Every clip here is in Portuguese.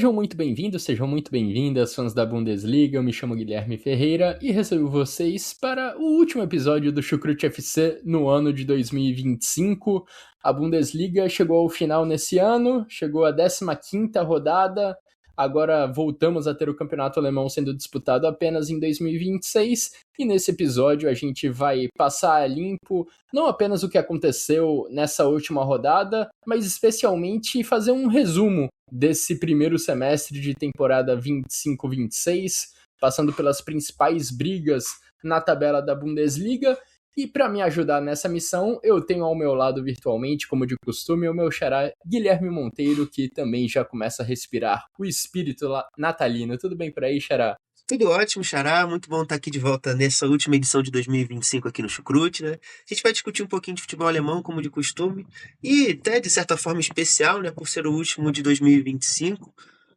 Sejam muito bem-vindos, sejam muito bem-vindas, fãs da Bundesliga. Eu me chamo Guilherme Ferreira e recebo vocês para o último episódio do Chucrute FC no ano de 2025. A Bundesliga chegou ao final nesse ano, chegou à 15ª rodada. Agora voltamos a ter o campeonato alemão sendo disputado apenas em 2026. E nesse episódio a gente vai passar a limpo não apenas o que aconteceu nessa última rodada, mas especialmente fazer um resumo desse primeiro semestre de temporada 25-26, passando pelas principais brigas na tabela da Bundesliga. E para me ajudar nessa missão, eu tenho ao meu lado virtualmente, como de costume, o meu xará Guilherme Monteiro, que também já começa a respirar o espírito natalino. Tudo bem por aí, xará? Tudo ótimo, Xará. Muito bom estar aqui de volta nessa última edição de 2025 aqui no Chucrute, né? A gente vai discutir um pouquinho de futebol alemão, como de costume, e até de certa forma especial, né? Por ser o último de 2025,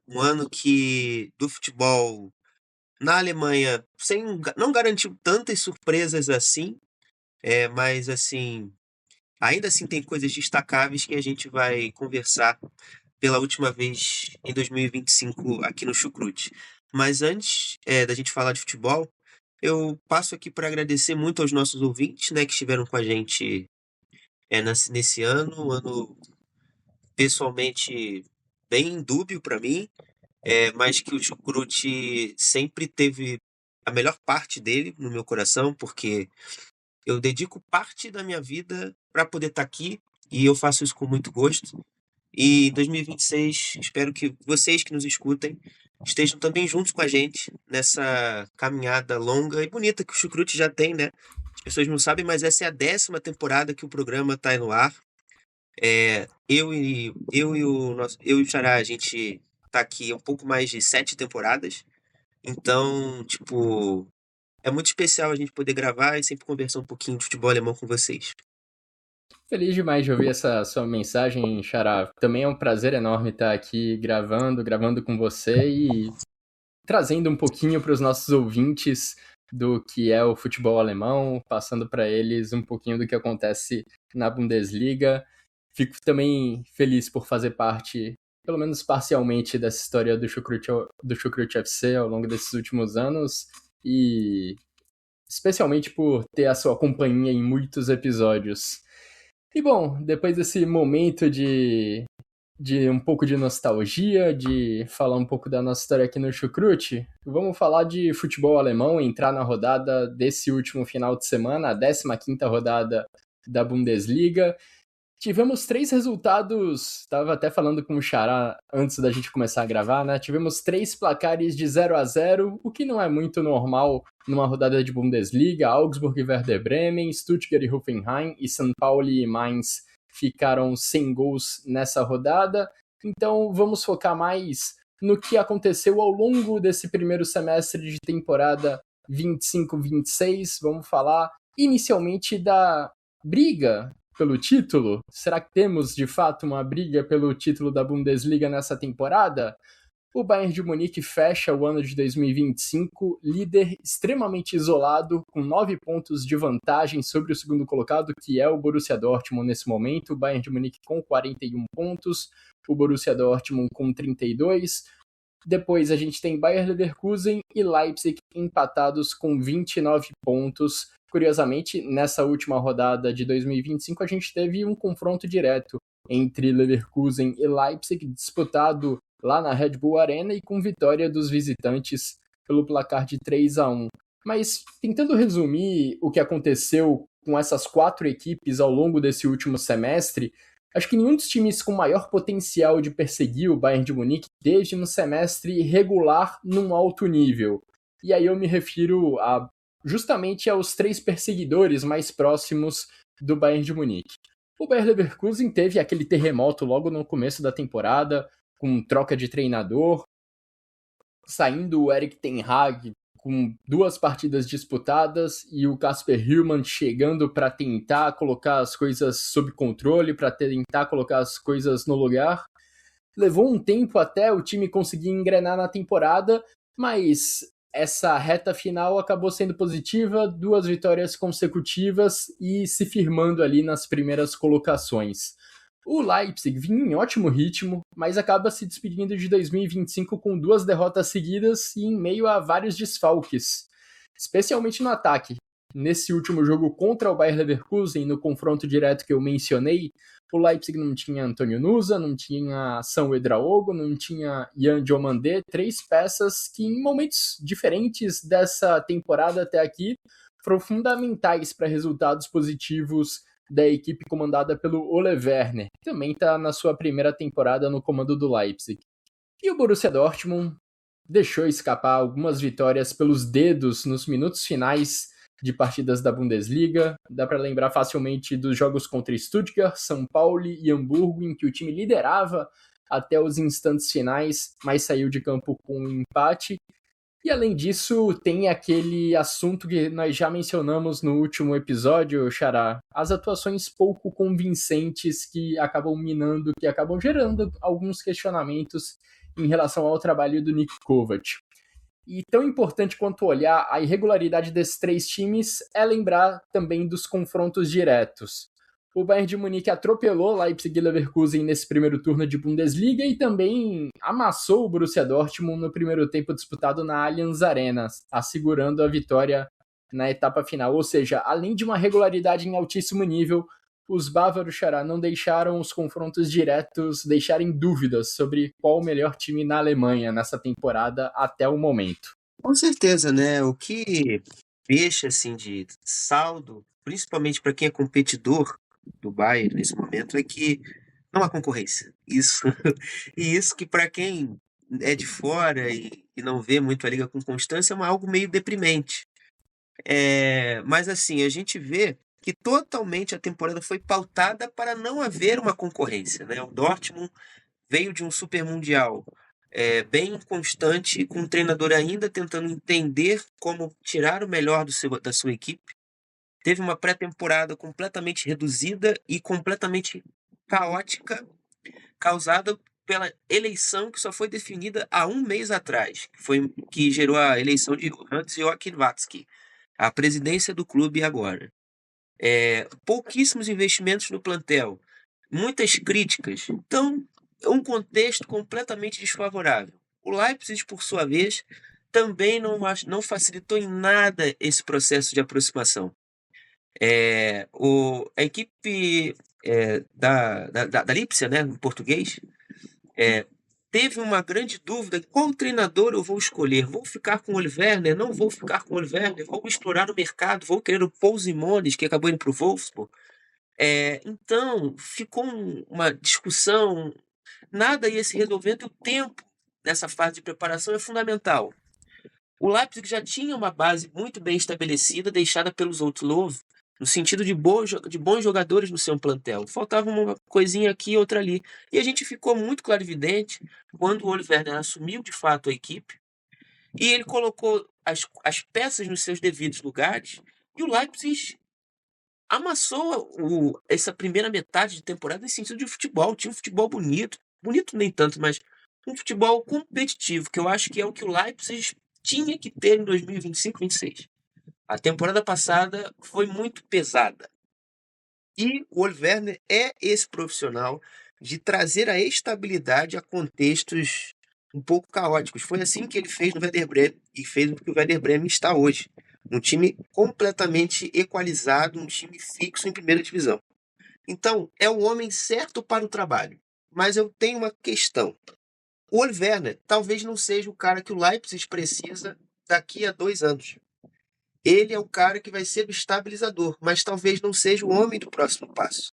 um ano que do futebol na Alemanha não garantiu tantas surpresas assim, mas assim, ainda assim tem coisas destacáveis que a gente vai conversar pela última vez em 2025 aqui no Chucrute. Mas antes da gente falar de futebol, eu passo aqui para agradecer muito aos nossos ouvintes, né, que estiveram com a gente nesse ano, um ano pessoalmente bem dúbio para mim, mas que o Chucrute sempre teve a melhor parte dele no meu coração, porque eu dedico parte da minha vida para poder estar aqui e eu faço isso com muito gosto. E em 2026, espero que vocês que nos escutem estejam também juntos com a gente nessa caminhada longa e bonita que o Chucrute já tem, né? As pessoas não sabem, mas essa é a 10ª temporada que o programa está no ar. Eu e o Xará, a gente tá aqui há um pouco mais de 7 temporadas. Então, tipo, é muito especial a gente poder gravar e sempre conversar um pouquinho de futebol alemão com vocês. Feliz demais de ouvir essa sua mensagem, xará. Também é um prazer enorme estar aqui gravando com você e trazendo um pouquinho para os nossos ouvintes do que é o futebol alemão, passando para eles um pouquinho do que acontece na Bundesliga. Fico também feliz por fazer parte, pelo menos parcialmente, dessa história do Chucrute FC ao longo desses últimos anos e especialmente por ter a sua companhia em muitos episódios. E bom, depois desse momento de um pouco de nostalgia, de falar um pouco da nossa história aqui no Chucrute, vamos falar de futebol alemão, entrar na rodada desse último final de semana, a 15ª rodada da Bundesliga. Tivemos 3 resultados, estava até falando com o Xará antes da gente começar a gravar, né? Tivemos 3 placares de 0-0, o que não é muito normal numa rodada de Bundesliga. Augsburg e Werder Bremen, Stuttgart e Hoffenheim e São Paulo e Mainz ficaram sem gols nessa rodada. Então vamos focar mais no que aconteceu ao longo desse primeiro semestre de temporada 25-26. Vamos falar inicialmente da briga pelo título? Será que temos, de fato, uma briga pelo título da Bundesliga nessa temporada? O Bayern de Munique fecha o ano de 2025 líder extremamente isolado, com 9 pontos de vantagem sobre o segundo colocado, que é o Borussia Dortmund nesse momento. O Bayern de Munique com 41 pontos, o Borussia Dortmund com 32. Depois a gente tem Bayer Leverkusen e Leipzig empatados com 29 pontos. Curiosamente, nessa última rodada de 2025, a gente teve um confronto direto entre Leverkusen e Leipzig, disputado lá na Red Bull Arena e com vitória dos visitantes pelo placar de 3-1. Mas, tentando resumir o que aconteceu com essas 4 equipes ao longo desse último semestre, acho que nenhum dos times com maior potencial de perseguir o Bayern de Munique teve um semestre regular num alto nível. E aí eu me refiro justamente aos 3 perseguidores mais próximos do Bayern de Munique. O Bayer Leverkusen teve aquele terremoto logo no começo da temporada, com troca de treinador, saindo o Erik ten Hag com 2 partidas disputadas e o Kasper Hjulmand chegando para tentar colocar as coisas sob controle, para tentar colocar as coisas no lugar. Levou um tempo até o time conseguir engrenar na temporada, mas essa reta final acabou sendo positiva, 2 vitórias consecutivas e se firmando ali nas primeiras colocações. O Leipzig vinha em ótimo ritmo, mas acaba se despedindo de 2025 com 2 derrotas seguidas e em meio a vários desfalques, especialmente no ataque. Nesse último jogo contra o Bayer Leverkusen, no confronto direto que eu mencionei, o Leipzig não tinha Antônio Nusa, não tinha São Edraogo, não tinha Yan Diomandé, 3 peças que em momentos diferentes dessa temporada até aqui foram fundamentais para resultados positivos da equipe comandada pelo Ole Werner, que também está na sua primeira temporada no comando do Leipzig. E o Borussia Dortmund deixou escapar algumas vitórias pelos dedos nos minutos finais de partidas da Bundesliga. Dá para lembrar facilmente dos jogos contra Stuttgart, São Paulo e Hamburgo, em que o time liderava até os instantes finais, mas saiu de campo com um empate. E além disso, tem aquele assunto que nós já mencionamos no último episódio, Xará, as atuações pouco convincentes que acabam minando, que acabam gerando alguns questionamentos em relação ao trabalho do Nick Kovac. E tão importante quanto olhar a irregularidade desses 3 times é lembrar também dos confrontos diretos. O Bayern de Munique atropelou Leipzig e Leverkusen nesse primeiro turno de Bundesliga e também amassou o Borussia Dortmund no primeiro tempo disputado na Allianz Arena, assegurando a vitória na etapa final. Ou seja, além de uma regularidade em altíssimo nível, os bávaros Xará não deixaram os confrontos diretos deixarem dúvidas sobre qual o melhor time na Alemanha nessa temporada até o momento. Com certeza, né? O que deixa assim de saldo, principalmente para quem é competidor do Bayern nesse momento, é que não há concorrência. Isso e isso que para quem é de fora e não vê muito a liga com constância é algo meio deprimente. Mas assim, a gente vê que totalmente a temporada foi pautada para não haver uma concorrência, né? O Dortmund veio de um super mundial bem constante, com o treinador ainda tentando entender como tirar o melhor da sua equipe. Teve uma pré-temporada completamente reduzida e completamente caótica, causada pela eleição que só foi definida há um mês atrás, que gerou a eleição de Hans-Joachim Watzke, a presidência do clube agora. Pouquíssimos investimentos no plantel, muitas críticas. Então, um contexto completamente desfavorável. O Leipzig, por sua vez, também não facilitou em nada esse processo de aproximação. A equipe da Lipsia, né, em português, teve uma grande dúvida: qual treinador eu vou escolher? Vou ficar com o Ole Werner? Não vou ficar com o Ole Werner? Vou explorar o mercado? Vou querer o Paul Simonis, que acabou indo para o Wolfsburg? Então, ficou uma discussão, nada ia se resolvendo, e o tempo nessa fase de preparação é fundamental. O Leipzig já tinha uma base muito bem estabelecida, deixada pelos Outlaws, no sentido de bons jogadores no seu plantel. Faltava uma coisinha aqui e outra ali. E a gente ficou muito clarividente quando o Ole Werner assumiu de fato a equipe e ele colocou as peças nos seus devidos lugares, e o Leipzig amassou essa primeira metade de temporada em sentido de futebol. Tinha um futebol bonito, bonito nem tanto, mas um futebol competitivo, que eu acho que é o que o Leipzig tinha que ter em 2025-26. A temporada passada foi muito pesada. E o Ole Werner é esse profissional de trazer a estabilidade a contextos um pouco caóticos. Foi assim que ele fez no Werder Bremen e fez o que o Werder Bremen está hoje. Um time completamente equalizado, um time fixo em primeira divisão. Então, é o homem certo para o trabalho. Mas eu tenho uma questão. O Ole Werner talvez não seja o cara que o Leipzig precisa daqui a 2 anos. Ele é o cara que vai ser o estabilizador, mas talvez não seja o homem do próximo passo.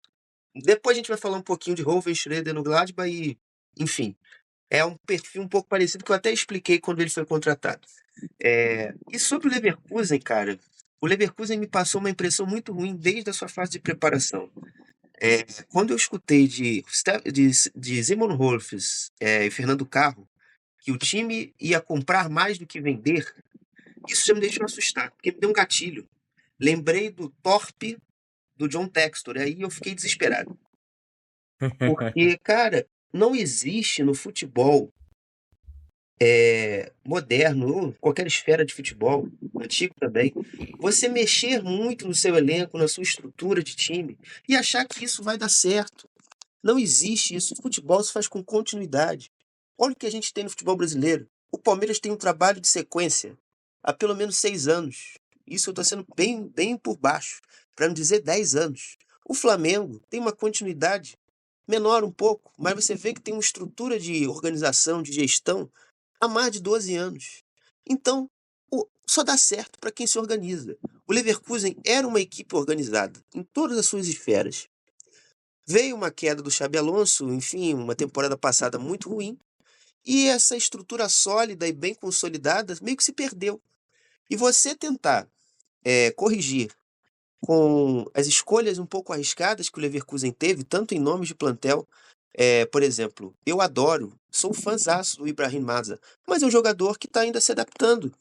Depois a gente vai falar um pouquinho de Ruven Schröder no Gladbach e, enfim, é um perfil um pouco parecido que eu até expliquei quando ele foi contratado. E sobre o Leverkusen, cara, o Leverkusen me passou uma impressão muito ruim desde a sua fase de preparação. Quando eu escutei de Simon Rolfes e Fernando Carro que o time ia comprar mais do que vender, isso já me deixou assustado, porque me deu um gatilho. Lembrei do Torpe do John Textor, aí eu fiquei desesperado. Porque, cara, não existe no futebol moderno, ou qualquer esfera de futebol, antigo também, você mexer muito no seu elenco, na sua estrutura de time, e achar que isso vai dar certo. Não existe isso. O futebol se faz com continuidade. Olha o que a gente tem no futebol brasileiro. O Palmeiras tem um trabalho de sequência há pelo menos 6 anos. Isso eu estou sendo bem por baixo, para não dizer 10 anos. O Flamengo tem uma continuidade menor um pouco, mas você vê que tem uma estrutura de organização, de gestão, há mais de 12 anos. Então, só dá certo para quem se organiza. O Leverkusen era uma equipe organizada em todas as suas esferas. Veio uma queda do Xabi Alonso, enfim, uma temporada passada muito ruim, e essa estrutura sólida e bem consolidada meio que se perdeu. E você tentar corrigir com as escolhas um pouco arriscadas que o Leverkusen teve, tanto em nomes de plantel, por exemplo, eu adoro, sou fãzaço do Ibrahim Maza, mas é um jogador que está ainda se adaptando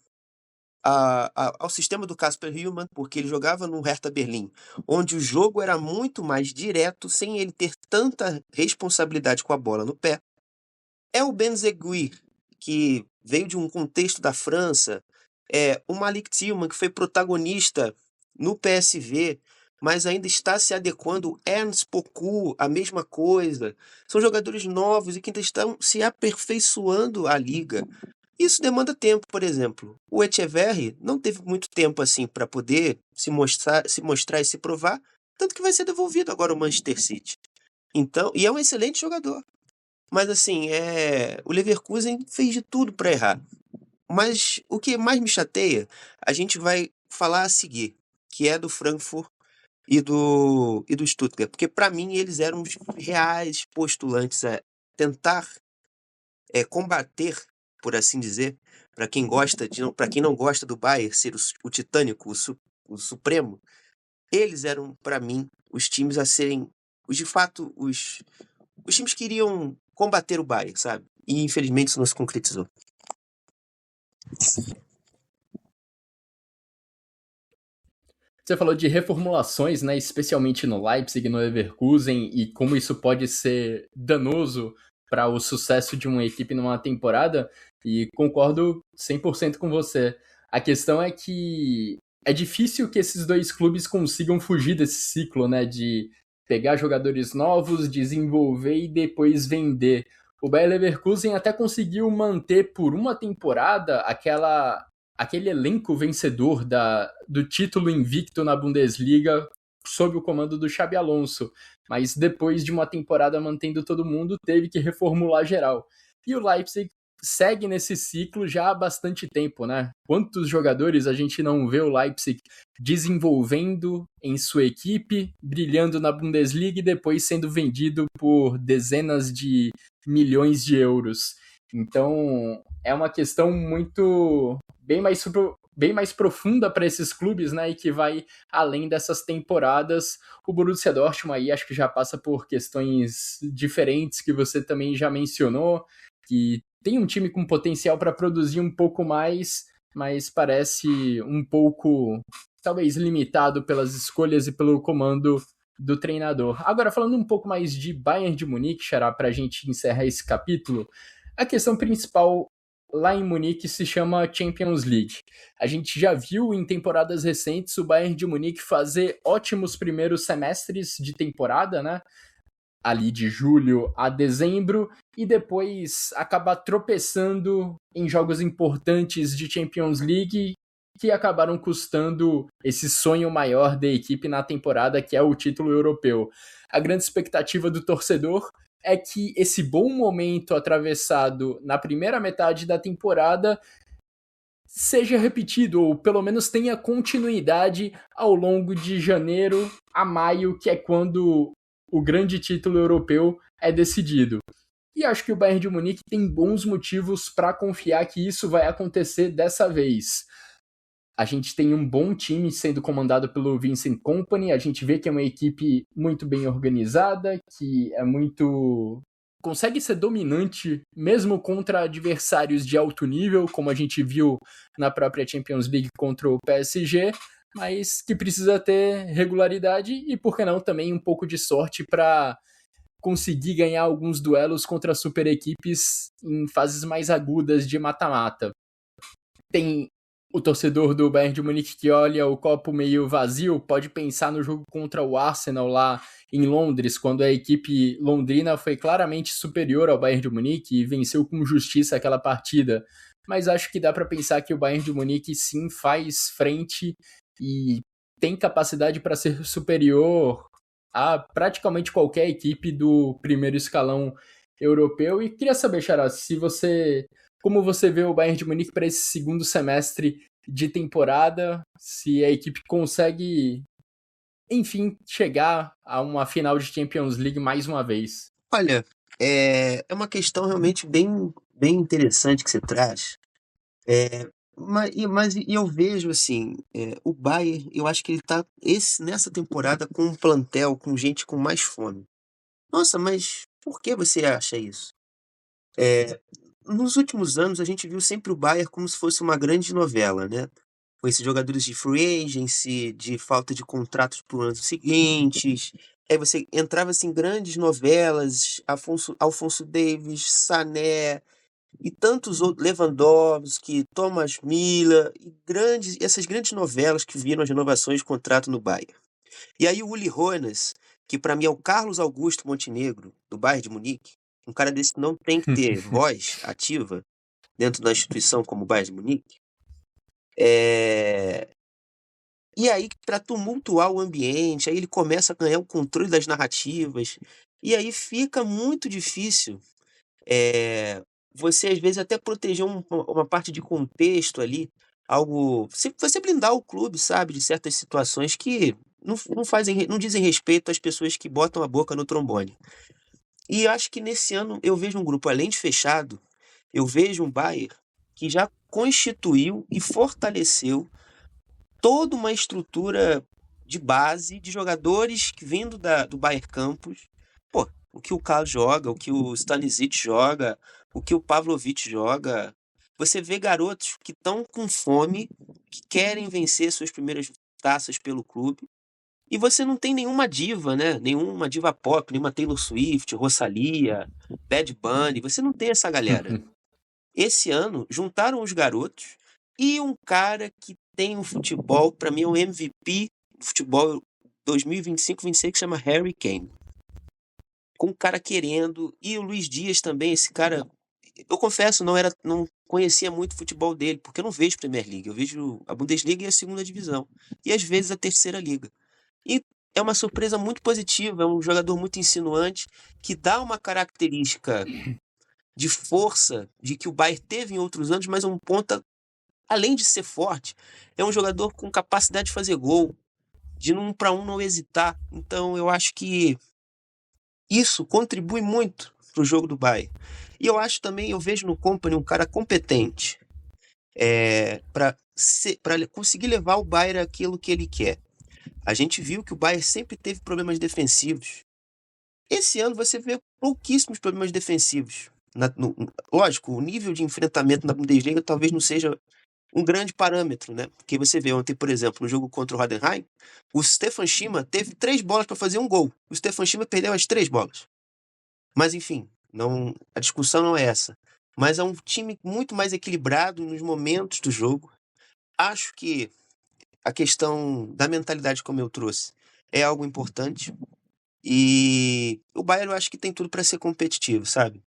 ao sistema do Kasper Hillmann, porque ele jogava no Hertha Berlim, onde o jogo era muito mais direto, sem ele ter tanta responsabilidade com a bola no pé. É o Benzegui, que veio de um contexto da França, o Malik Tillman, que foi protagonista no PSV, mas ainda está se adequando, o Ernst Poku, a mesma coisa. São jogadores novos e que ainda estão se aperfeiçoando a liga. Isso demanda tempo, por exemplo. O Etcheverry não teve muito tempo assim para poder se mostrar e se provar, tanto que vai ser devolvido agora ao Manchester City. Então, e é um excelente jogador. Mas assim, o Leverkusen fez de tudo para errar. Mas o que mais me chateia, a gente vai falar a seguir, que é do Frankfurt e do Stuttgart, porque para mim eles eram os reais postulantes a tentar combater, por assim dizer, para quem não gosta do Bayern ser o titânico, o supremo, eles eram para mim os times a serem de fato os times que iriam combater o Bayern, sabe? E infelizmente isso não se concretizou. Você falou de reformulações, né, especialmente no Leipzig e no Leverkusen, e como isso pode ser danoso para o sucesso de uma equipe numa temporada, e concordo 100% com você. A questão é que é difícil que esses dois clubes consigam fugir desse ciclo, né, de pegar jogadores novos, desenvolver e depois vender. O Bayer Leverkusen até conseguiu manter por uma temporada aquele elenco vencedor do título invicto na Bundesliga sob o comando do Xabi Alonso, mas depois de uma temporada mantendo todo mundo, teve que reformular geral. E o Leipzig segue nesse ciclo já há bastante tempo, né? Quantos jogadores a gente não vê o Leipzig desenvolvendo em sua equipe, brilhando na Bundesliga e depois sendo vendido por dezenas de milhões de euros. Então, é uma questão bem mais profunda para esses clubes, né, e que vai além dessas temporadas. O Borussia Dortmund aí acho que já passa por questões diferentes que você também já mencionou, que tem um time com potencial para produzir um pouco mais, mas parece um pouco, talvez, limitado pelas escolhas e pelo comando do treinador. Agora, falando um pouco mais de Bayern de Munique, Xará, para a gente encerrar esse capítulo, a questão principal lá em Munique se chama Champions League. A gente já viu em temporadas recentes o Bayern de Munique fazer ótimos primeiros semestres de temporada, né? Ali de julho a dezembro, e depois acabar tropeçando em jogos importantes de Champions League que acabaram custando esse sonho maior da equipe na temporada, que é o título europeu. A grande expectativa do torcedor é que esse bom momento atravessado na primeira metade da temporada seja repetido, ou pelo menos tenha continuidade ao longo de janeiro a maio, que é quando o grande título europeu é decidido. E acho que o Bayern de Munique tem bons motivos para confiar que isso vai acontecer dessa vez. A gente tem um bom time sendo comandado pelo Vincent Kompany, a gente vê que é uma equipe muito bem organizada, que consegue ser dominante mesmo contra adversários de alto nível, como a gente viu na própria Champions League contra o PSG, mas que precisa ter regularidade e, por que não, também um pouco de sorte para conseguir ganhar alguns duelos contra super equipes em fases mais agudas de mata-mata. Tem o torcedor do Bayern de Munique que olha o copo meio vazio pode pensar no jogo contra o Arsenal lá em Londres, quando a equipe londrina foi claramente superior ao Bayern de Munique e venceu com justiça aquela partida. Mas acho que dá para pensar que o Bayern de Munique sim faz frente e tem capacidade para ser superior a praticamente qualquer equipe do primeiro escalão europeu. E queria saber, Xará, se você como você vê o Bayern de Munique para esse segundo semestre de temporada, se a equipe consegue, enfim, chegar a uma final de Champions League mais uma vez. Olha, é uma questão realmente bem interessante que você traz. Mas eu vejo assim, o Bayern, eu acho que ele está nessa temporada com um plantel, com gente com mais fome. Nossa, mas por que você acha isso? É, Nos últimos anos, a gente viu sempre o Bayern como se fosse uma grande novela, né? Com esses jogadores de free agency, de falta de contratos para os anos seguintes. Aí você entrava assim, em grandes novelas, Alfonso Davies, Sané e tantos outros, Lewandowski, Thomas Müller, essas grandes novelas que viram as renovações de contrato no Bayern. E aí o Uli Hoeneß, que para mim é o Carlos Augusto Montenegro, do Bayern de Munique, um cara desse que não tem que ter voz ativa dentro da instituição como o Bayern de Munique, é... e aí para tumultuar o ambiente, aí ele começa a ganhar o controle das narrativas, e aí fica muito difícil você às vezes até proteger uma parte de contexto ali, algo, se você blindar o clube, sabe, de certas situações que não dizem respeito às pessoas que botam a boca no trombone. E acho que nesse ano eu vejo um grupo, além de fechado, eu vejo um Bayern que já constituiu e fortaleceu toda uma estrutura de base de jogadores que vindo do Bayern Campus. Pô, o que o Carlos joga, o que o Stanisic joga, o que o Pavlovic joga. Você vê garotos que estão com fome, que querem vencer suas primeiras taças pelo clube. E você não tem nenhuma diva, né? Nenhuma diva pop, nenhuma Taylor Swift, Rosalía, Bad Bunny. Você não tem essa galera. Esse ano, juntaram os garotos e um cara que tem um futebol, para mim é um MVP do futebol 2025-26, que chama Harry Kane. Com o cara querendo, e o Luiz Dias também, esse cara, eu confesso, não conhecia muito o futebol dele, porque eu não vejo Premier League, eu vejo a Bundesliga e a segunda divisão, e às vezes a terceira liga. E é uma surpresa muito positiva, é um jogador muito insinuante, que dá uma característica de força de que o Bayern teve em outros anos, mas um ponta, além de ser forte, é um jogador com capacidade de fazer gol, de num para um não hesitar. Então eu acho que isso contribui muito para o jogo do Bayern. E eu acho também, eu vejo no Kompany um cara competente para conseguir levar o Bayern àquilo que ele quer. A gente viu que o Bayern sempre teve problemas defensivos. Esse ano você vê pouquíssimos problemas defensivos. Lógico, o nível de enfrentamento na Bundesliga talvez não seja um grande parâmetro, né? Porque você vê ontem, por exemplo, no jogo contra o Heidenheim, o Stefan Schima teve 3 bolas para fazer um gol. O Stefan Schima perdeu as 3 bolas. Mas enfim, a discussão não é essa. Mas é um time muito mais equilibrado nos momentos do jogo. Acho que a questão da mentalidade, como eu trouxe, é algo importante. E o Bayern eu acho que tem tudo para ser competitivo, sabe?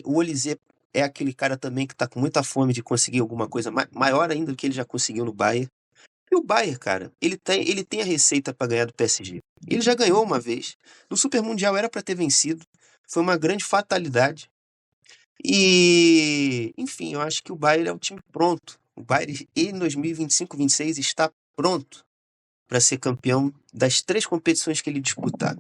O Olise é aquele cara também que tá com muita fome de conseguir alguma coisa maior ainda do que ele já conseguiu no Bayern. E o Bayern, cara, ele tem a receita para ganhar do PSG. Ele já ganhou uma vez. No Super Mundial era para ter vencido. Foi uma grande fatalidade. E, enfim, eu acho que o Bayern é um time pronto. O Bayern em 2025-26 está pronto para ser campeão das 3 competições que ele disputar.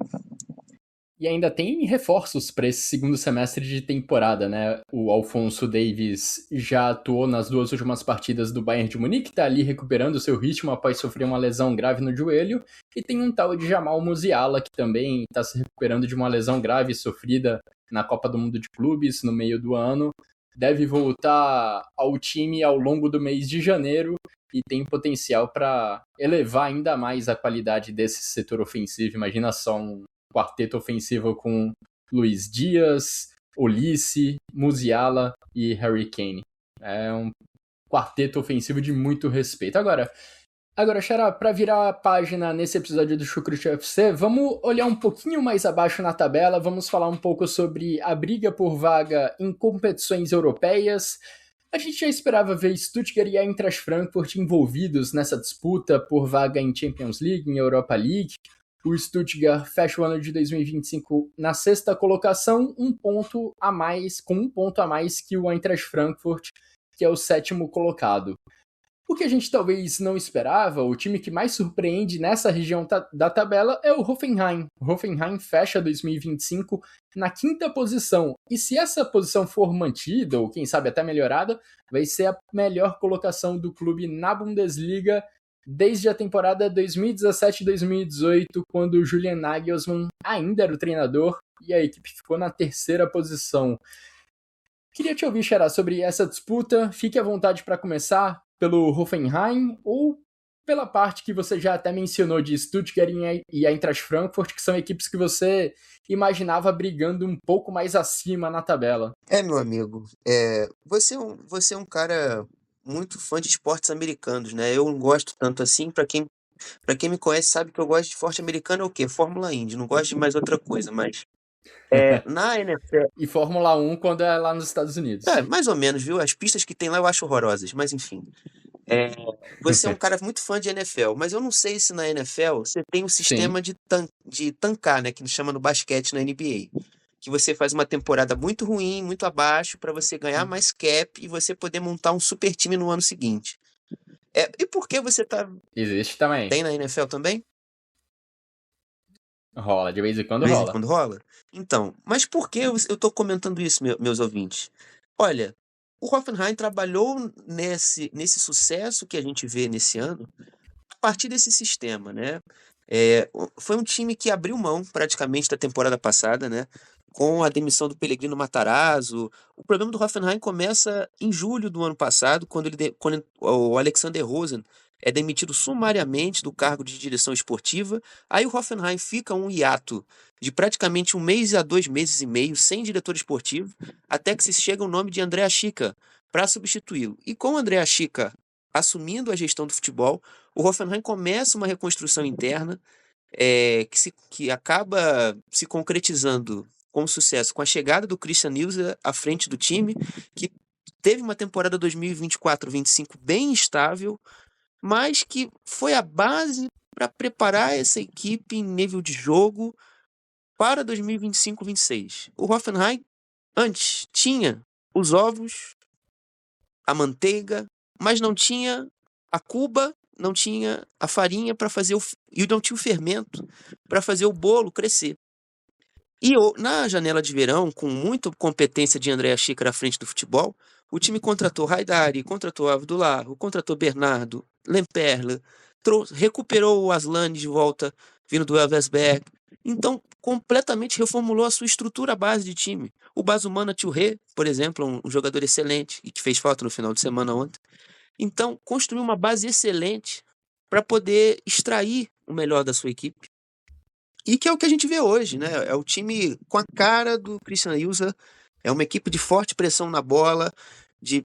E ainda tem reforços para esse segundo semestre de temporada, né? O Alfonso Davies já atuou nas 2 últimas partidas do Bayern de Munique, está ali recuperando seu ritmo após sofrer uma lesão grave no joelho. E tem um tal de Jamal Musiala, que também está se recuperando de uma lesão grave sofrida na Copa do Mundo de Clubes no meio do ano. Deve voltar ao time ao longo do mês de janeiro e tem potencial para elevar ainda mais a qualidade desse setor ofensivo. Imagina só um quarteto ofensivo com Luiz Dias, Olise, Musiala e Harry Kane. É um quarteto ofensivo de muito respeito. Agora, Xará, para virar a página nesse episódio do Chucrute FC, vamos olhar um pouquinho mais abaixo na tabela, vamos falar um pouco sobre a briga por vaga em competições europeias. A gente já esperava ver Stuttgart e Eintracht Frankfurt envolvidos nessa disputa por vaga em Champions League, em Europa League. O Stuttgart fecha o ano de 2025 na sexta colocação, com um ponto a mais que o Eintracht Frankfurt, que é o sétimo colocado. O que a gente talvez não esperava, o time que mais surpreende nessa região da tabela é o Hoffenheim. O Hoffenheim fecha 2025 na quinta posição. E se essa posição for mantida, ou quem sabe até melhorada, vai ser a melhor colocação do clube na Bundesliga desde a temporada 2017-2018, quando o Julian Nagelsmann ainda era o treinador e a equipe ficou na terceira posição. Queria te ouvir, Xará, sobre essa disputa. Fique à vontade para começar pelo Hoffenheim ou pela parte que você já até mencionou de Stuttgart e Eintracht Frankfurt, que são equipes que você imaginava brigando um pouco mais acima na tabela. Meu amigo, você é um cara muito fã de esportes americanos, né? Eu não gosto tanto assim. Para quem me conhece sabe que eu gosto de esporte americano é o quê? Fórmula Indy. Não gosto de mais outra coisa, mas na NFL. E Fórmula 1 quando é lá nos Estados Unidos. Mais ou menos, viu? As pistas que tem lá eu acho horrorosas, mas enfim. Você é um cara muito fã de NFL, mas eu não sei se na NFL você tem um sistema de tancar, né? Que eles chamam no basquete na NBA. Que você faz uma temporada muito ruim, muito abaixo, para você ganhar mais cap e você poder montar um super time no ano seguinte. E por que você tá. Existe também. Tem na NFL também? Rola, de vez em quando De vez em rola. quando rola? Então, mas por que eu tô comentando isso, meus ouvintes? Olha, o Hoffenheim trabalhou nesse sucesso que a gente vê nesse ano a partir desse sistema, né? Foi um time que abriu mão praticamente da temporada passada, né? Com a demissão do Pellegrino Matarazzo. O problema do Hoffenheim começa em julho do ano passado, quando o Alexander Rosen é demitido sumariamente do cargo de direção esportiva. Aí o Hoffenheim fica um hiato de praticamente 1 mês a 2 meses e meio sem diretor esportivo, até que se chega o nome de Andrea Schicker para substituí-lo. E com o Andrea Schicker assumindo a gestão do futebol, o Hoffenheim começa uma reconstrução interna que acaba se concretizando com sucesso com a chegada do Christian Ilse à frente do time, que teve uma temporada 2024-25 bem estável, mas que foi a base para preparar essa equipe em nível de jogo para 2025-26. O Hoffenheim antes tinha os ovos, a manteiga, mas não tinha a cuba, não tinha a farinha para fazer e não tinha o fermento para fazer o bolo crescer. E na janela de verão, com muita competência de Andrea Schicker à frente do futebol, o time contratou Haidari, contratou Abdullah, contratou Bernardo, Lemperle, recuperou o Aslani de volta, vindo do Elversberg. Então, completamente reformulou a sua estrutura base de time. O Basumana Touré, por exemplo, um jogador excelente e que fez falta no final de semana ontem. Então, construiu uma base excelente para poder extrair o melhor da sua equipe. E que é o que a gente vê hoje, né? É o time com a cara do Christian Ilse, é uma equipe de forte pressão na bola, de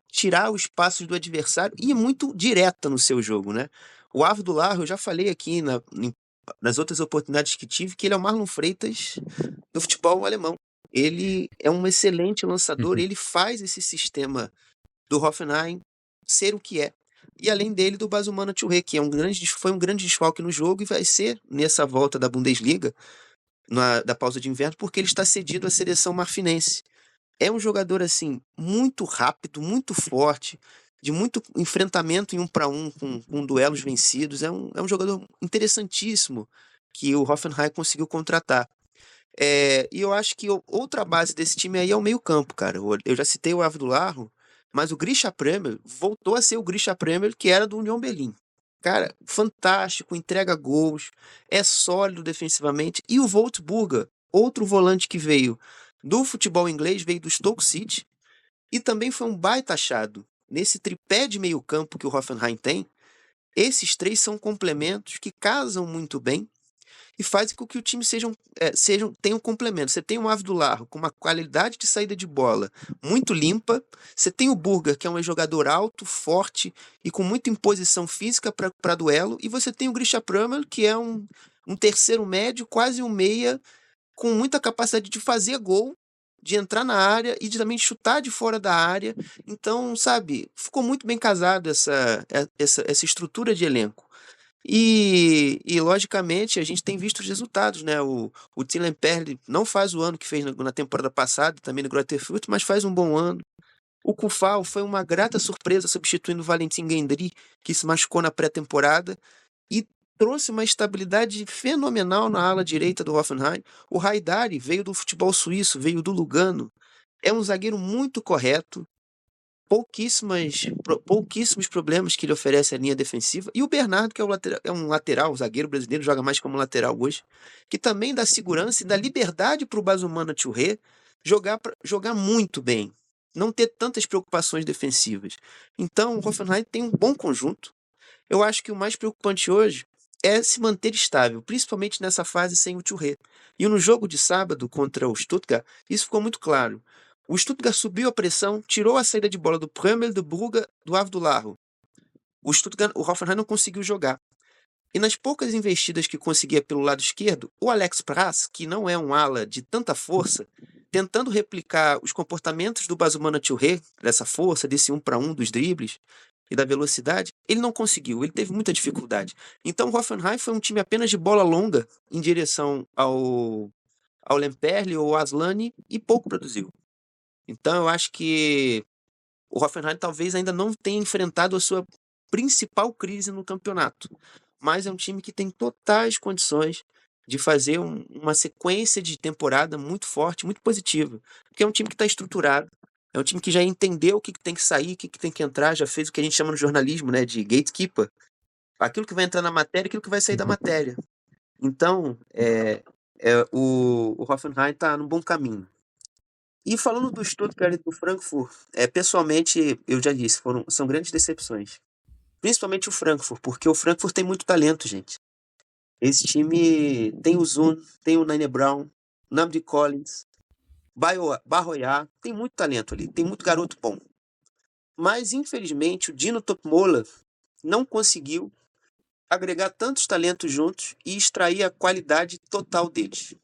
tirar os passos do adversário e muito direta no seu jogo, né? O Abdullah, eu já falei aqui nas outras oportunidades que tive, que ele é o Marlon Freitas do futebol alemão. Ele é um excelente lançador, ele faz esse sistema do Hoffenheim ser o que é. E além dele, do Basumana Touré, que foi um grande desfalque no jogo e vai ser nessa volta da Bundesliga, da pausa de inverno, porque ele está cedido à seleção marfinense. É um jogador, assim, muito rápido, muito forte, de muito enfrentamento em 1 para 1 com duelos vencidos. É um jogador interessantíssimo que o Hoffenheim conseguiu contratar. E eu acho que outra base desse time aí é o meio-campo, cara. Eu já citei o Abdullah, mas o Grisha Prömel voltou a ser o Grisha Prömel que era do Union Berlin. Cara, fantástico, entrega gols, é sólido defensivamente. E o Wolfsburger, outro volante que veio do futebol inglês, veio do Stoke City, e também foi um baita achado. Nesse tripé de meio campo que o Hoffenheim tem, esses três são complementos que casam muito bem e fazem com que o time tenha um complemento. Você tem o Avdular com uma qualidade de saída de bola muito limpa, você tem o Burger, que é um jogador alto, forte e com muita imposição física para duelo, e você tem o Grisha Prömel, que é um terceiro médio, quase um meia, com muita capacidade de fazer gol, de entrar na área e de também chutar de fora da área. Então, sabe, ficou muito bem casado essa estrutura de elenco. E, logicamente, a gente tem visto os resultados, né? O Dylan Perle não faz o ano que fez na temporada passada, também no Greuther Fürth, mas faz um bom ano. O Kufal foi uma grata surpresa substituindo o Valentin Gendry, que se machucou na pré-temporada, e trouxe uma estabilidade fenomenal na ala direita do Hoffenheim. O Haidari veio do futebol suíço, veio do Lugano. É um zagueiro muito correto, pouquíssimos problemas que ele oferece à linha defensiva. E o Bernardo, que é um lateral, o zagueiro brasileiro, joga mais como lateral hoje, que também dá segurança e dá liberdade para o Basumana Touré jogar muito bem, não ter tantas preocupações defensivas. Então, o Hoffenheim tem um bom conjunto. Eu acho que o mais preocupante hoje é se manter estável, principalmente nessa fase sem o Touré. E no jogo de sábado contra o Stuttgart, isso ficou muito claro. O Stuttgart subiu a pressão, tirou a saída de bola do Prömel, do Brugge, do Avdularro. O Hoffenheim não conseguiu jogar. E nas poucas investidas que conseguia pelo lado esquerdo, o Alex Prass, que não é um ala de tanta força, tentando replicar os comportamentos do Basumana Touré, dessa força, desse 1 para 1 dos dribles e da velocidade, ele não conseguiu, ele teve muita dificuldade. Então o Hoffenheim foi um time apenas de bola longa em direção ao Lemperle ou Aslani e pouco produziu. Então eu acho que o Hoffenheim talvez ainda não tenha enfrentado a sua principal crise no campeonato, mas é um time que tem totais condições de fazer uma sequência de temporada muito forte, muito positiva, porque é um time que está estruturado, é um time que já entendeu o que tem que sair, o que tem que entrar, já fez o que a gente chama no jornalismo, né, de gatekeeper, aquilo que vai entrar na matéria, aquilo que vai sair da matéria. Então, o Hoffenheim está num bom caminho. E falando do Stuttgart e do Frankfurt, pessoalmente, eu já disse, são grandes decepções. Principalmente o Frankfurt, porque o Frankfurt tem muito talento, gente. Esse time tem o Zun, tem o Nine Brown, o Namdi Collins, Barroyá, tem muito talento ali, tem muito garoto bom. Mas, infelizmente, o Dino Topmola não conseguiu agregar tantos talentos juntos e extrair a qualidade total deles.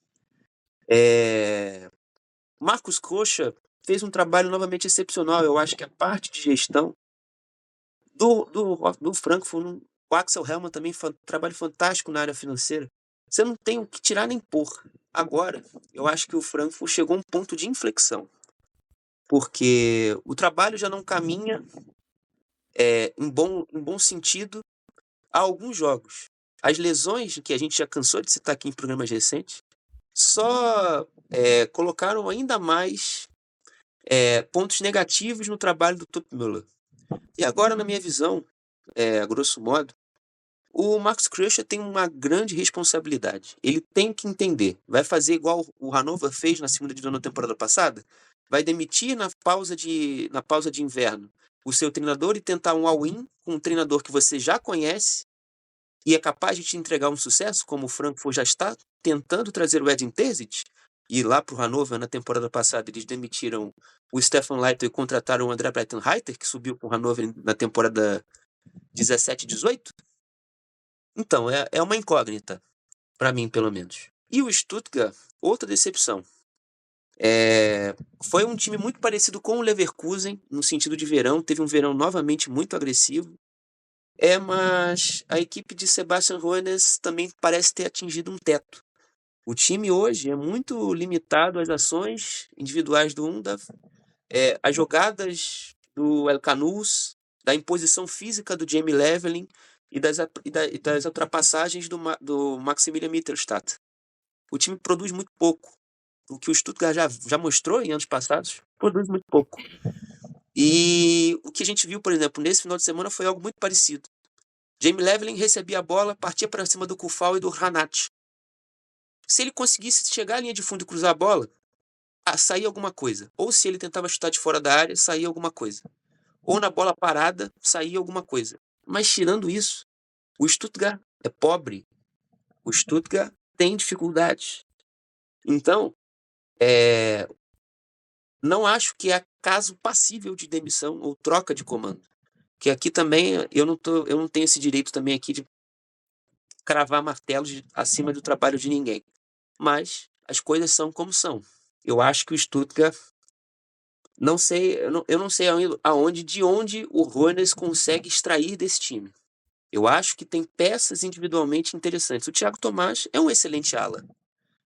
Marcos Rocha fez um trabalho novamente excepcional. Eu acho que a parte de gestão do Frankfurt, o Axel Hellmann também faz um trabalho fantástico na área financeira. Você não tem o que tirar nem pôr. Agora, eu acho que o Frankfurt chegou a um ponto de inflexão, porque o trabalho já não caminha em bom sentido há alguns jogos. As lesões, que a gente já cansou de citar aqui em programas recentes, só colocaram ainda mais pontos negativos no trabalho do Topmöller. E agora, na minha visão, a grosso modo, o Max Krusher tem uma grande responsabilidade. Ele tem que entender. Vai fazer igual o Hannover fez na segunda divisão na temporada passada? Vai demitir na pausa de inverno o seu treinador e tentar um all-in com um treinador que você já conhece e é capaz de te entregar um sucesso, como o Frankfurt já está tentando trazer o Edin Terzic? E lá para o Hannover, na temporada passada, eles demitiram o Stefan Leitl e contrataram o André Breitenreiter, que subiu para o Hannover na temporada 17-18. Então, é uma incógnita, para mim, pelo menos. E o Stuttgart, outra decepção. Foi um time muito parecido com o Leverkusen, no sentido de verão. Teve um verão novamente muito agressivo. Mas a equipe de Sebastian Hoeneß também parece ter atingido um teto. O time hoje é muito limitado às ações individuais do Undav, às jogadas do El Kanous, da imposição física do Jamie Leveling e das ultrapassagens do Maximilian Mittelstadt. O time produz muito pouco. O que o Stuttgart já mostrou em anos passados, produz muito pouco. E o que a gente viu, por exemplo, nesse final de semana foi algo muito parecido. Jamie Leveling recebia a bola, partia para cima do Kufal e do Hranat. Se ele conseguisse chegar à linha de fundo e cruzar a bola, saía alguma coisa. Ou se ele tentava chutar de fora da área, saía alguma coisa. Ou na bola parada, saía alguma coisa. Mas tirando isso, o Stuttgart é pobre. O Stuttgart tem dificuldades. Então, não acho que é caso passível de demissão ou troca de comando. Que aqui também eu não tenho esse direito também aqui de cravar martelos acima do trabalho de ninguém. Mas as coisas são como são. Eu acho que o Stuttgart, não sei, eu não sei de onde o Hoeneß consegue extrair desse time. Eu acho que tem peças individualmente interessantes. O Thiago Tomás é um excelente ala.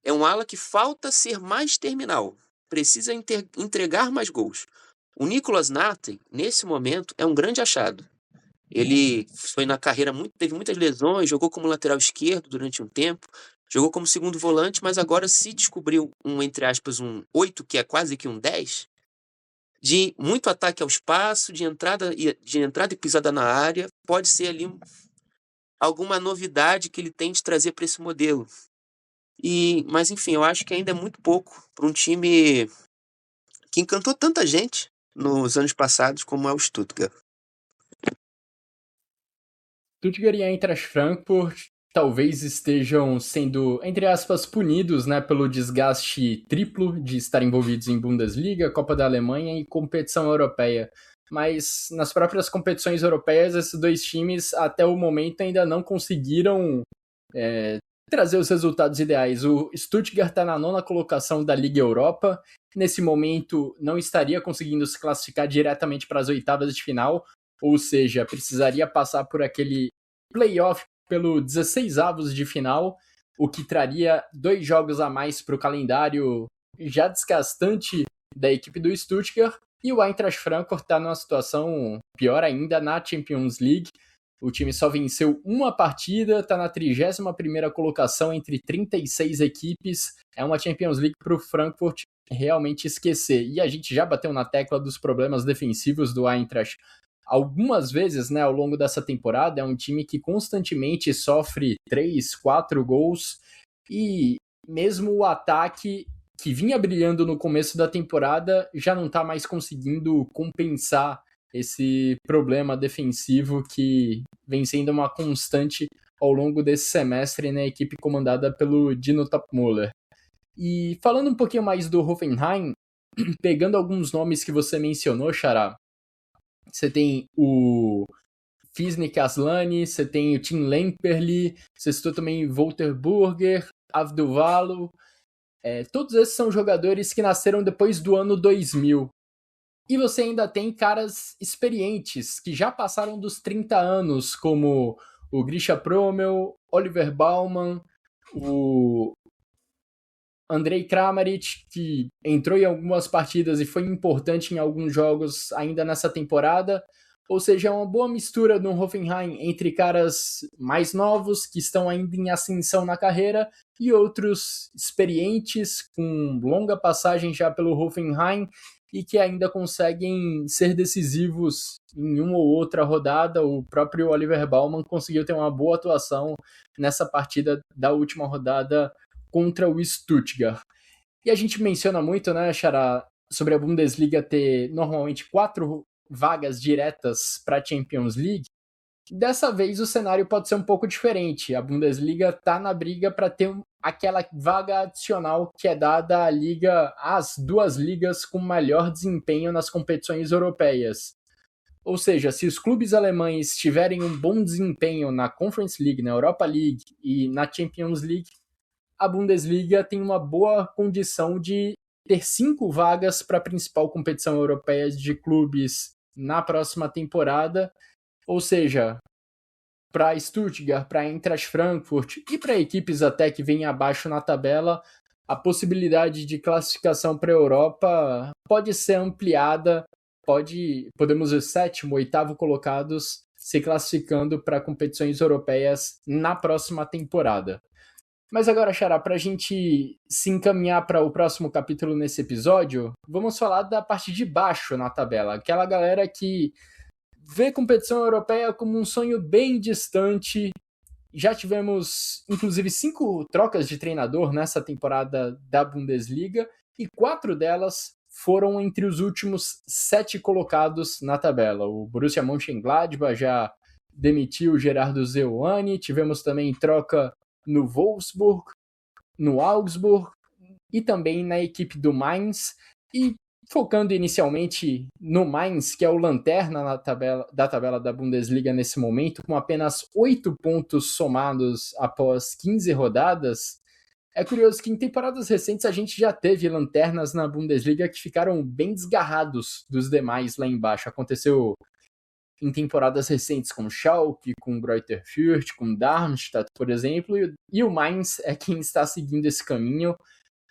É um ala que falta ser mais terminal. Precisa entregar mais gols. O Nicolas Natten, nesse momento, é um grande achado. Ele foi na carreira, teve muitas lesões, jogou como lateral esquerdo durante um tempo, jogou como segundo volante, mas agora se descobriu entre aspas, um 8, que é quase que um 10, de muito ataque ao espaço, de entrada e pisada na área. Pode ser ali alguma novidade que ele tem de trazer para esse modelo. Mas enfim, eu acho que ainda é muito pouco para um time que encantou tanta gente nos anos passados como é o Stuttgart. Stuttgart e Eintracht Frankfurt talvez estejam sendo, entre aspas, punidos, né, pelo desgaste triplo de estar envolvidos em Bundesliga, Copa da Alemanha e competição europeia. Mas nas próprias competições europeias, esses dois times, até o momento, ainda não conseguiram trazer os resultados ideais. O Stuttgart está na 9ª colocação da Liga Europa. Nesse momento, não estaria conseguindo se classificar diretamente para as oitavas de final, ou seja, precisaria passar por aquele playoff pelo 16avos de final, o que traria 2 jogos a mais para o calendário já desgastante da equipe do Stuttgart. E o Eintracht Frankfurt está numa situação pior ainda na Champions League. O time só venceu uma partida, está na 31ª colocação entre 36 equipes. É uma Champions League para o Frankfurt realmente esquecer. E a gente já bateu na tecla dos problemas defensivos do Eintracht algumas vezes, né, ao longo dessa temporada. É um time que constantemente sofre 3, 4 gols, e mesmo o ataque, que vinha brilhando no começo da temporada, já não está mais conseguindo compensar esse problema defensivo que vem sendo uma constante ao longo desse semestre na equipe comandada pelo Dino Topmöller. E falando um pouquinho mais do Hoffenheim, pegando alguns nomes que você mencionou, Xará, você tem o Fisnik Aslani, você tem o Tim Lemperli, você citou também Walter Burger, Avduvalo. Todos esses são jogadores que nasceram depois do ano 2000. E você ainda tem caras experientes, que já passaram dos 30 anos, como o Grisha Promel, Oliver Baumann, o Andrei Kramaric, que entrou em algumas partidas e foi importante em alguns jogos ainda nessa temporada. Ou seja, é uma boa mistura no Hoffenheim entre caras mais novos, que estão ainda em ascensão na carreira, e outros experientes, com longa passagem já pelo Hoffenheim, e que ainda conseguem ser decisivos em uma ou outra rodada. O próprio Oliver Baumann conseguiu ter uma boa atuação nessa partida da última rodada contra o Stuttgart. E a gente menciona muito, né, Xará, sobre a Bundesliga ter normalmente 4 vagas diretas para a Champions League. Dessa vez o cenário pode ser um pouco diferente. A Bundesliga está na briga para ter aquela vaga adicional que é dada às 2 ligas com melhor desempenho nas competições europeias. Ou seja, se os clubes alemães tiverem um bom desempenho na Conference League, na Europa League e na Champions League, a Bundesliga tem uma boa condição de ter 5 vagas para a principal competição europeia de clubes na próxima temporada. Ou seja, para Stuttgart, para Eintracht Frankfurt e para equipes até que vêm abaixo na tabela, a possibilidade de classificação para a Europa pode ser ampliada. Podemos ver 7º, 8º colocados se classificando para competições europeias na próxima temporada. Mas agora, Xará, para a gente se encaminhar para o próximo capítulo nesse episódio, vamos falar da parte de baixo na tabela. Aquela galera que vê competição europeia como um sonho bem distante. Já tivemos, inclusive, 5 trocas de treinador nessa temporada da Bundesliga, e 4 delas foram entre os últimos 7 colocados na tabela. O Borussia Mönchengladbach já demitiu o Gerardo Zewani, tivemos também troca no Wolfsburg, no Augsburg e também na equipe do Mainz, e focando inicialmente no Mainz, que é o lanterna da tabela da Bundesliga nesse momento, com apenas 8 pontos somados após 15 rodadas. É curioso que em temporadas recentes a gente já teve lanternas na Bundesliga que ficaram bem desgarrados dos demais lá embaixo. Aconteceu em temporadas recentes com Schalke, com Greuther Fürth, com Darmstadt, por exemplo, e o Mainz é quem está seguindo esse caminho.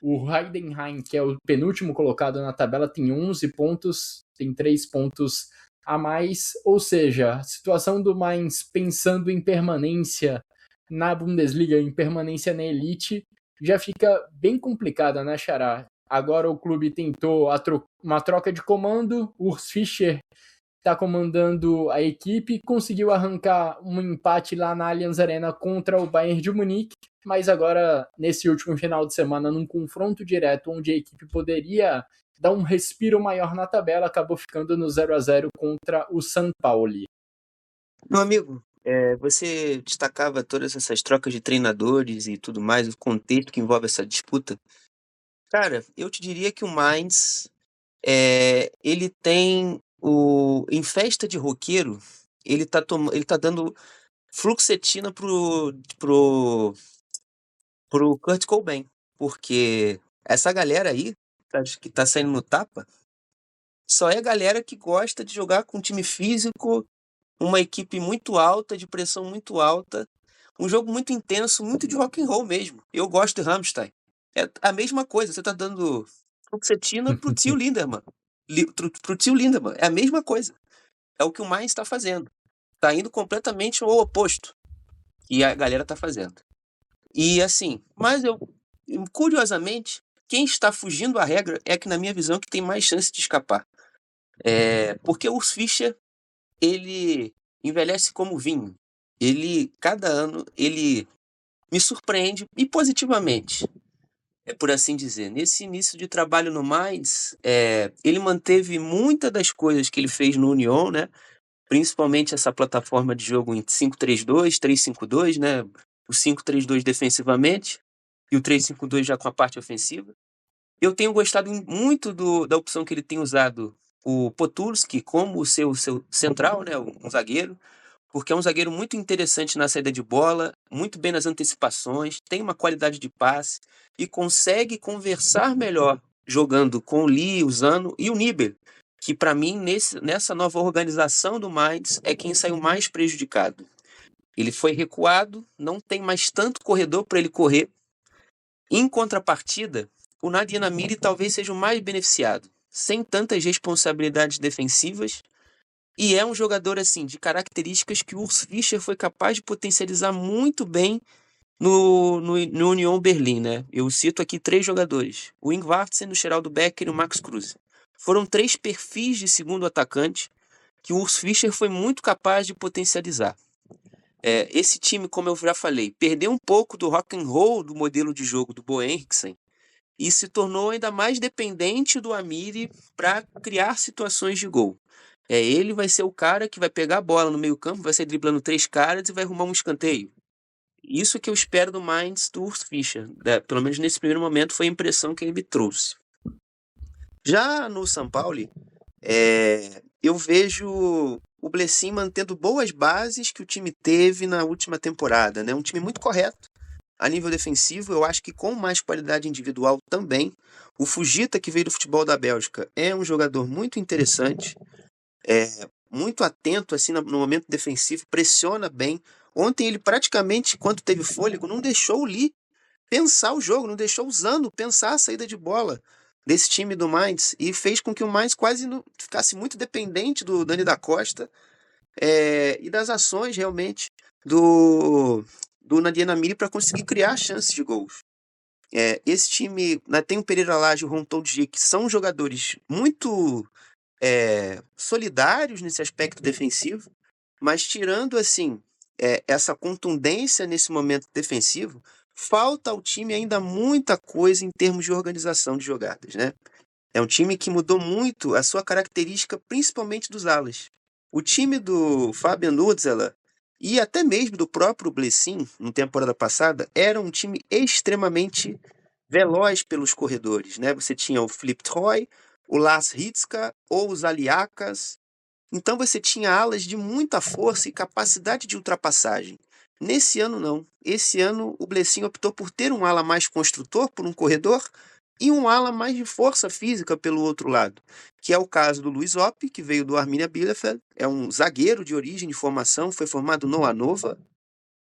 O Heidenheim, que é o penúltimo colocado na tabela, tem 11 pontos, tem 3 pontos a mais, ou seja, a situação do Mainz pensando em permanência na Bundesliga, em permanência na elite, já fica bem complicada, né, Xará? Agora o clube tentou uma troca de comando, o Urs Fischer está comandando a equipe, conseguiu arrancar um empate lá na Allianz Arena contra o Bayern de Munique, mas agora, nesse último final de semana, num confronto direto, onde a equipe poderia dar um respiro maior na tabela, acabou ficando no 0-0 contra o São Paulo. Meu amigo, você destacava todas essas trocas de treinadores e tudo mais, o contexto que envolve essa disputa. Cara, eu te diria que o Mainz, ele tem em festa de roqueiro, ele tá dando fluoxetina pro Kurt Cobain, porque essa galera aí, que tá saindo no tapa, só é galera que gosta de jogar com time físico, uma equipe muito alta, de pressão muito alta, um jogo muito intenso, muito de rock and roll mesmo. Eu gosto de Rammstein. É a mesma coisa, você tá dando fluoxetina pro tio Lindemann. Pro tio Lindemann, é a mesma coisa. É o que o Mainz está fazendo. Tá indo completamente ao oposto que a galera tá fazendo. E assim, curiosamente, quem está fugindo à regra é que, na minha visão, que tem mais chance de escapar. Porque o Urs Fischer, ele envelhece como vinho. Cada ano, ele me surpreende, e positivamente, por assim dizer. Nesse início de trabalho no Mainz, ele manteve muitas das coisas que ele fez no Union, né? Principalmente essa plataforma de jogo em 5-3-2, 3-5-2, né? O 5-3-2 defensivamente e o 3-5-2 já com a parte ofensiva. Eu tenho gostado muito da opção que ele tem usado o Potulski como o seu central, né? Um zagueiro, porque é um zagueiro muito interessante na saída de bola, muito bem nas antecipações, tem uma qualidade de passe e consegue conversar melhor jogando com o Lee, o Zano e o Nibel, que para mim, nessa nova organização do Mainz, é quem saiu mais prejudicado. Ele foi recuado, não tem mais tanto corredor para ele correr. Em contrapartida, o Nadia Amiri talvez seja o mais beneficiado, sem tantas responsabilidades defensivas, e é um jogador assim de características que o Urs Fischer foi capaz de potencializar muito bem no Union Berlin, né? Eu cito aqui 3 jogadores: o Ingvartsen, o Geraldo Becker e o Max Kruse. Foram 3 perfis de segundo atacante que o Urs Fischer foi muito capaz de potencializar. Esse time, como eu já falei, perdeu um pouco do rock and roll do modelo de jogo do Bo Henriksen e se tornou ainda mais dependente do Amiri para criar situações de gol. Ele vai ser o cara que vai pegar a bola no meio campo, vai sair driblando 3 caras e vai arrumar um escanteio. Isso que eu espero do Mainz do Urs Fischer. Pelo menos nesse primeiro momento foi a impressão que ele me trouxe. Já no São Paulo, eu vejo o Blessin mantendo boas bases que o time teve na última temporada, né? Um time muito correto a nível defensivo, eu acho que com mais qualidade individual também. O Fujita, que veio do futebol da Bélgica, é um jogador muito interessante, muito atento assim no momento defensivo, pressiona bem. Ontem ele praticamente, quando teve fôlego, não deixou o Lee pensar o jogo, não deixou o Zano pensar a saída de bola desse time do Mainz e fez com que o Mainz quase ficasse muito dependente do Dani da Costa e das ações realmente do Nadia Amiri para conseguir criar chances de gols. Esse time, né, tem o Pereira Lage e o Rontoldji, que são jogadores muito solidários nesse aspecto defensivo, mas tirando assim essa contundência nesse momento defensivo, falta ao time ainda muita coisa em termos de organização de jogadas, né? É um time que mudou muito a sua característica, principalmente dos alas. O time do Fabian Nuzela e até mesmo do próprio Blecin, na temporada passada, era um time extremamente veloz pelos corredores, né? Você tinha o Philippe Troy, o Lars Hitzka ou os Aliakas. Então você tinha alas de muita força e capacidade de ultrapassagem. Nesse ano não. Esse ano o Blecin optou por ter um ala mais construtor por um corredor e um ala mais de força física pelo outro lado, que é o caso do Luiz Opp, que veio do Arminia Bielefeld, é um zagueiro de origem de formação, foi formado no Hannover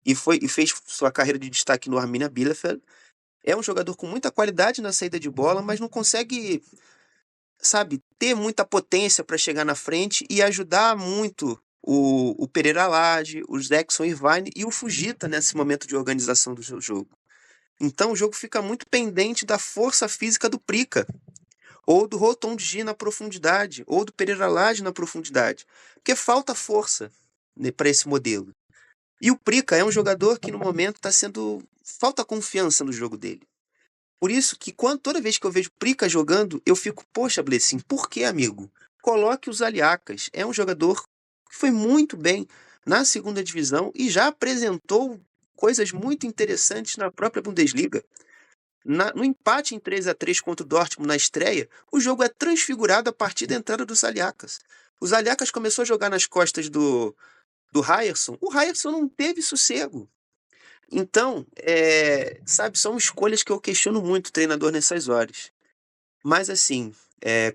e fez sua carreira de destaque no Arminia Bielefeld. É um jogador com muita qualidade na saída de bola, mas não consegue, sabe, ter muita potência para chegar na frente e ajudar muito o Pereira Lage, o Jackson Irvine e o Fujita nesse momento de organização do seu jogo. Então o jogo fica muito pendente da força física do Prica, ou do Rotondji na profundidade, ou do Pereira Lage na profundidade, porque falta força, né, para esse modelo. E o Prica é um jogador que no momento está sendo falta confiança no jogo dele. Por isso que toda vez que eu vejo Prica jogando, eu fico, poxa, Blessin, por que, amigo? Coloque os Aliacas. É um jogador que foi muito bem na segunda divisão e já apresentou coisas muito interessantes na própria Bundesliga. No empate em 3-3 contra o Dortmund na estreia, o jogo é transfigurado a partir da entrada dos Aliacas. Os Aliacas começou a jogar nas costas do Ryerson. O Ryerson não teve sossego. Então, sabe, são escolhas que eu questiono muito o treinador nessas horas. Mas assim,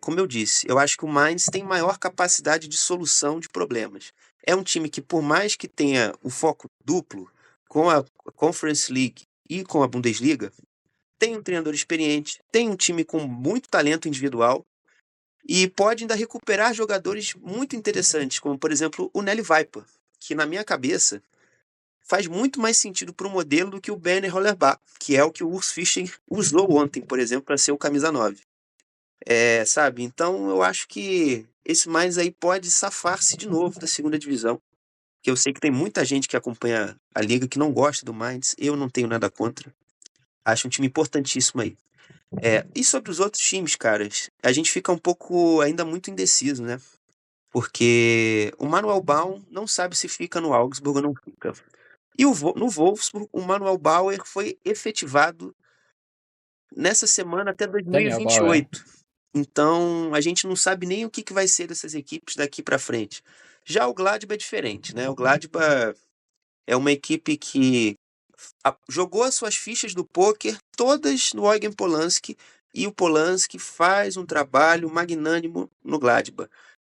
como eu disse, eu acho que o Mainz tem maior capacidade de solução de problemas. É um time que, por mais que tenha o foco duplo com a Conference League e com a Bundesliga, tem um treinador experiente, tem um time com muito talento individual e pode ainda recuperar jogadores muito interessantes, como por exemplo o Nelly Viper, que na minha cabeça faz muito mais sentido para o modelo do que o Berner Hollerbach, que é o que o Urs Fischer usou ontem, por exemplo, para ser o camisa 9. Sabe? Então eu acho que esse mais aí pode safar-se de novo da segunda divisão, que eu sei que tem muita gente que acompanha a liga que não gosta do Mainz, eu não tenho nada contra. Acho um time importantíssimo aí. E sobre os outros times, caras, a gente fica um pouco ainda muito indeciso, né? Porque o Manuel Baum não sabe se fica no Augsburg ou não fica. E no Wolfsburg, o Manuel Bauer foi efetivado nessa semana até Daniel Bauer. 2028. Então, a gente não sabe nem o que vai ser dessas equipes daqui para frente. Já o Gladbach é diferente, né? O Gladbach é uma equipe que jogou as suas fichas do pôquer todas no Eugen Polanski e o Polanski faz um trabalho magnânimo no Gladbach.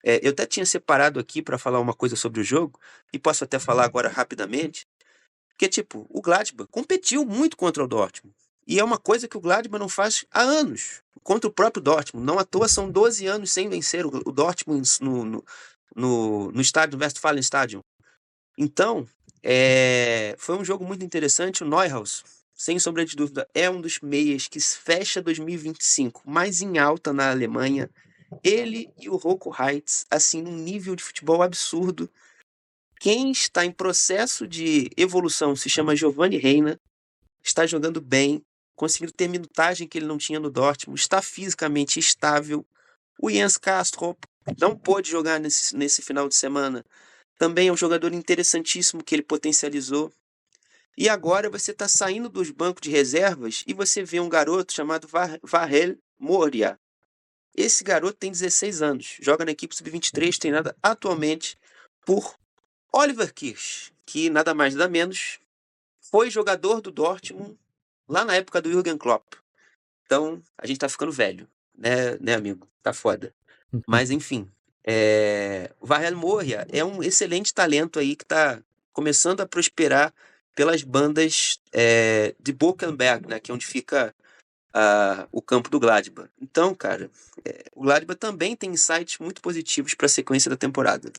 Eu até tinha separado aqui para falar uma coisa sobre o jogo e posso até falar agora rapidamente. Porque, tipo, o Gladbach competiu muito contra o Dortmund. E é uma coisa que o Gladbach não faz há anos, contra o próprio Dortmund. Não à toa são 12 anos sem vencer o Dortmund no estádio, no Westfalenstadion. Então, foi um jogo muito interessante. O Neuhaus, sem sombra de dúvida, é um dos meias que fecha 2025 mais em alta na Alemanha. Ele e o Rocco Heitz, assim, num nível de futebol absurdo. Quem está em processo de evolução se chama Giovanni Reina, está jogando bem, conseguindo ter minutagem que ele não tinha no Dortmund, está fisicamente estável. O Jens Kastrop não pôde jogar nesse final de semana. Também é um jogador interessantíssimo que ele potencializou. E agora você está saindo dos bancos de reservas e você vê um garoto chamado Vahel Moria. Esse garoto tem 16 anos, joga na equipe sub-23, treinada atualmente por Oliver Kirsch, que nada mais nada menos foi jogador do Dortmund lá na época do Jürgen Klopp. Então, a gente tá ficando velho, né, amigo? Tá foda. Mas, enfim, o Vahel Moria é um excelente talento aí que tá começando a prosperar pelas bandas de Bokenberg, né, que é onde fica o campo do Gladbach. Então, cara, o Gladbach também tem insights muito positivos para a sequência da temporada.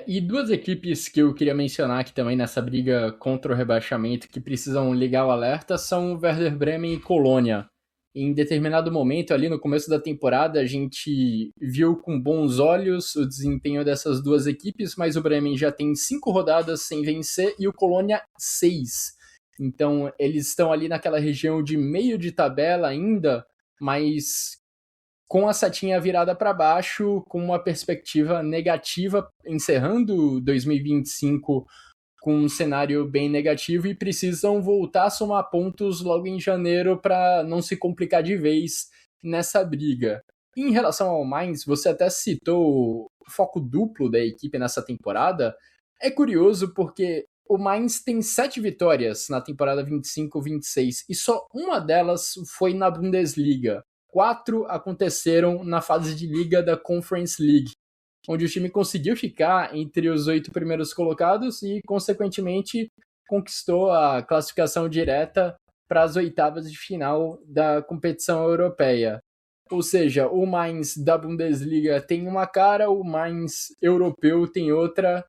E duas equipes que eu queria mencionar aqui também nessa briga contra o rebaixamento que precisam ligar o alerta são Werder Bremen e Colônia. Em determinado momento, ali no começo da temporada, a gente viu com bons olhos o desempenho dessas duas equipes, mas o Bremen já tem 5 rodadas sem vencer e o Colônia 6. Então, eles estão ali naquela região de meio de tabela ainda, mas com a setinha virada para baixo, com uma perspectiva negativa, encerrando 2025 com um cenário bem negativo e precisam voltar a somar pontos logo em janeiro para não se complicar de vez nessa briga. Em relação ao Mainz, você até citou o foco duplo da equipe nessa temporada. É curioso porque o Mainz tem 7 vitórias na temporada 25-26 e só uma delas foi na Bundesliga. 4 aconteceram na fase de liga da Conference League, onde o time conseguiu ficar entre os 8 primeiros colocados e, consequentemente, conquistou a classificação direta para as oitavas de final da competição europeia. Ou seja, o Mainz da Bundesliga tem uma cara, o Mainz europeu tem outra,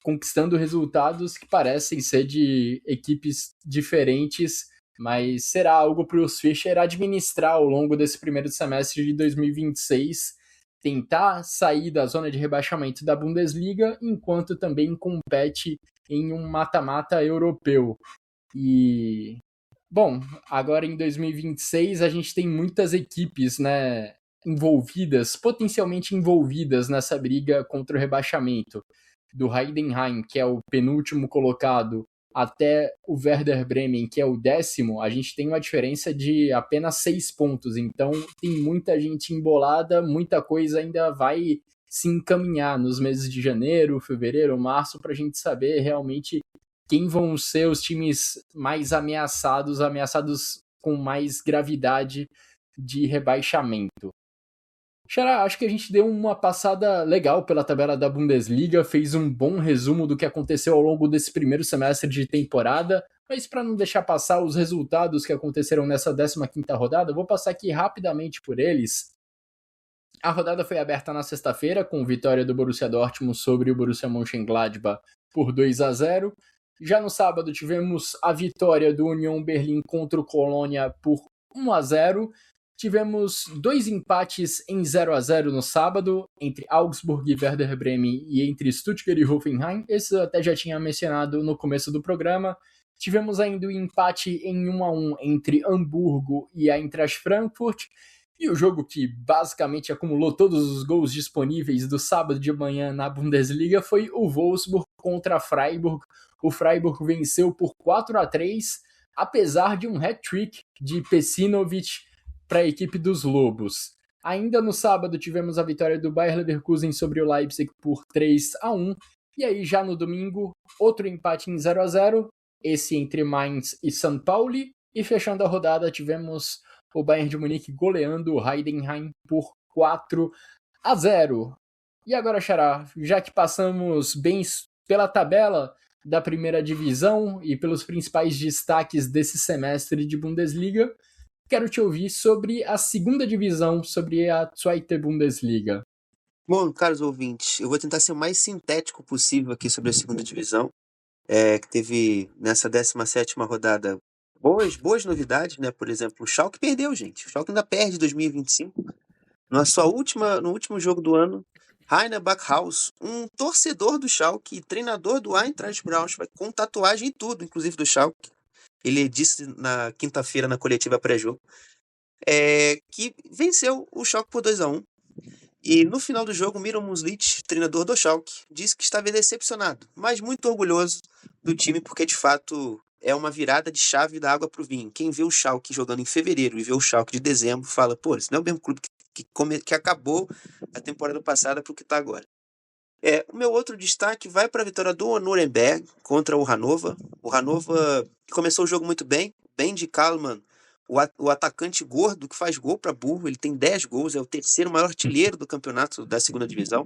conquistando resultados que parecem ser de equipes diferentes, mas será algo para os Fischer administrar ao longo desse primeiro semestre de 2026, tentar sair da zona de rebaixamento da Bundesliga, enquanto também compete em um mata-mata europeu. E, bom, agora em 2026 a gente tem muitas equipes, né, envolvidas, potencialmente envolvidas nessa briga contra o rebaixamento. Do Heidenheim, que é o penúltimo colocado, até o Werder Bremen, que é o 10º, a gente tem uma diferença de apenas 6 pontos. Então tem muita gente embolada, muita coisa ainda vai se encaminhar nos meses de janeiro, fevereiro, março, para a gente saber realmente quem vão ser os times mais ameaçados com mais gravidade de rebaixamento. Xará, acho que a gente deu uma passada legal pela tabela da Bundesliga, fez um bom resumo do que aconteceu ao longo desse primeiro semestre de temporada, mas para não deixar passar os resultados que aconteceram nessa 15ª rodada, eu vou passar aqui rapidamente por eles. A rodada foi aberta na sexta-feira, com vitória do Borussia Dortmund sobre o Borussia Mönchengladbach por 2-0. Já no sábado tivemos a vitória do Union Berlim contra o Colônia por 1-0. Tivemos 2 empates em 0-0 no sábado, entre Augsburg e Werder Bremen e entre Stuttgart e Hoffenheim. Esse eu até já tinha mencionado no começo do programa. Tivemos ainda o empate em 1-1 entre Hamburgo e a Eintracht Frankfurt. E o jogo que basicamente acumulou todos os gols disponíveis do sábado de manhã na Bundesliga foi o Wolfsburg contra Freiburg. O Freiburg venceu por 4-3, apesar de um hat-trick de Pesinovic para a equipe dos Lobos. Ainda no sábado tivemos a vitória do Bayer Leverkusen sobre o Leipzig por 3-1. E aí já no domingo, outro empate em 0-0, esse entre Mainz e São Paulo. E fechando a rodada tivemos o Bayern de Munique goleando o Heidenheim por 4-0. E agora, Xará, já que passamos bem pela tabela da primeira divisão e pelos principais destaques desse semestre de Bundesliga, quero te ouvir sobre a segunda divisão, sobre a Zweite Bundesliga. Bom, caros ouvintes, eu vou tentar ser o mais sintético possível aqui sobre a segunda divisão, que teve nessa 17ª rodada boas novidades, né? Por exemplo, o Schalke perdeu, gente. O Schalke ainda perde 2025. No último jogo do ano, Rainer Backhaus, um torcedor do Schalke e treinador do Eintracht Braunschweig, com tatuagem e tudo, inclusive do Schalke. Ele disse na quinta-feira, na coletiva pré-jogo, que venceu o Schalke por 2-1. E no final do jogo, Miron Muslic, treinador do Schalke, disse que estava decepcionado, mas muito orgulhoso do time, porque de fato é uma virada de chave da água para o vinho. Quem vê o Schalke jogando em fevereiro e vê o Schalke de dezembro, fala, pô, esse não é o mesmo clube que acabou a temporada passada para o que está agora. O meu outro destaque vai para a vitória do Nuremberg contra o Hannover. O Hannover começou o jogo muito bem. Bendy Kallmann, o atacante gordo que faz gol para burro, ele tem 10 gols, é o terceiro maior artilheiro do campeonato da segunda divisão.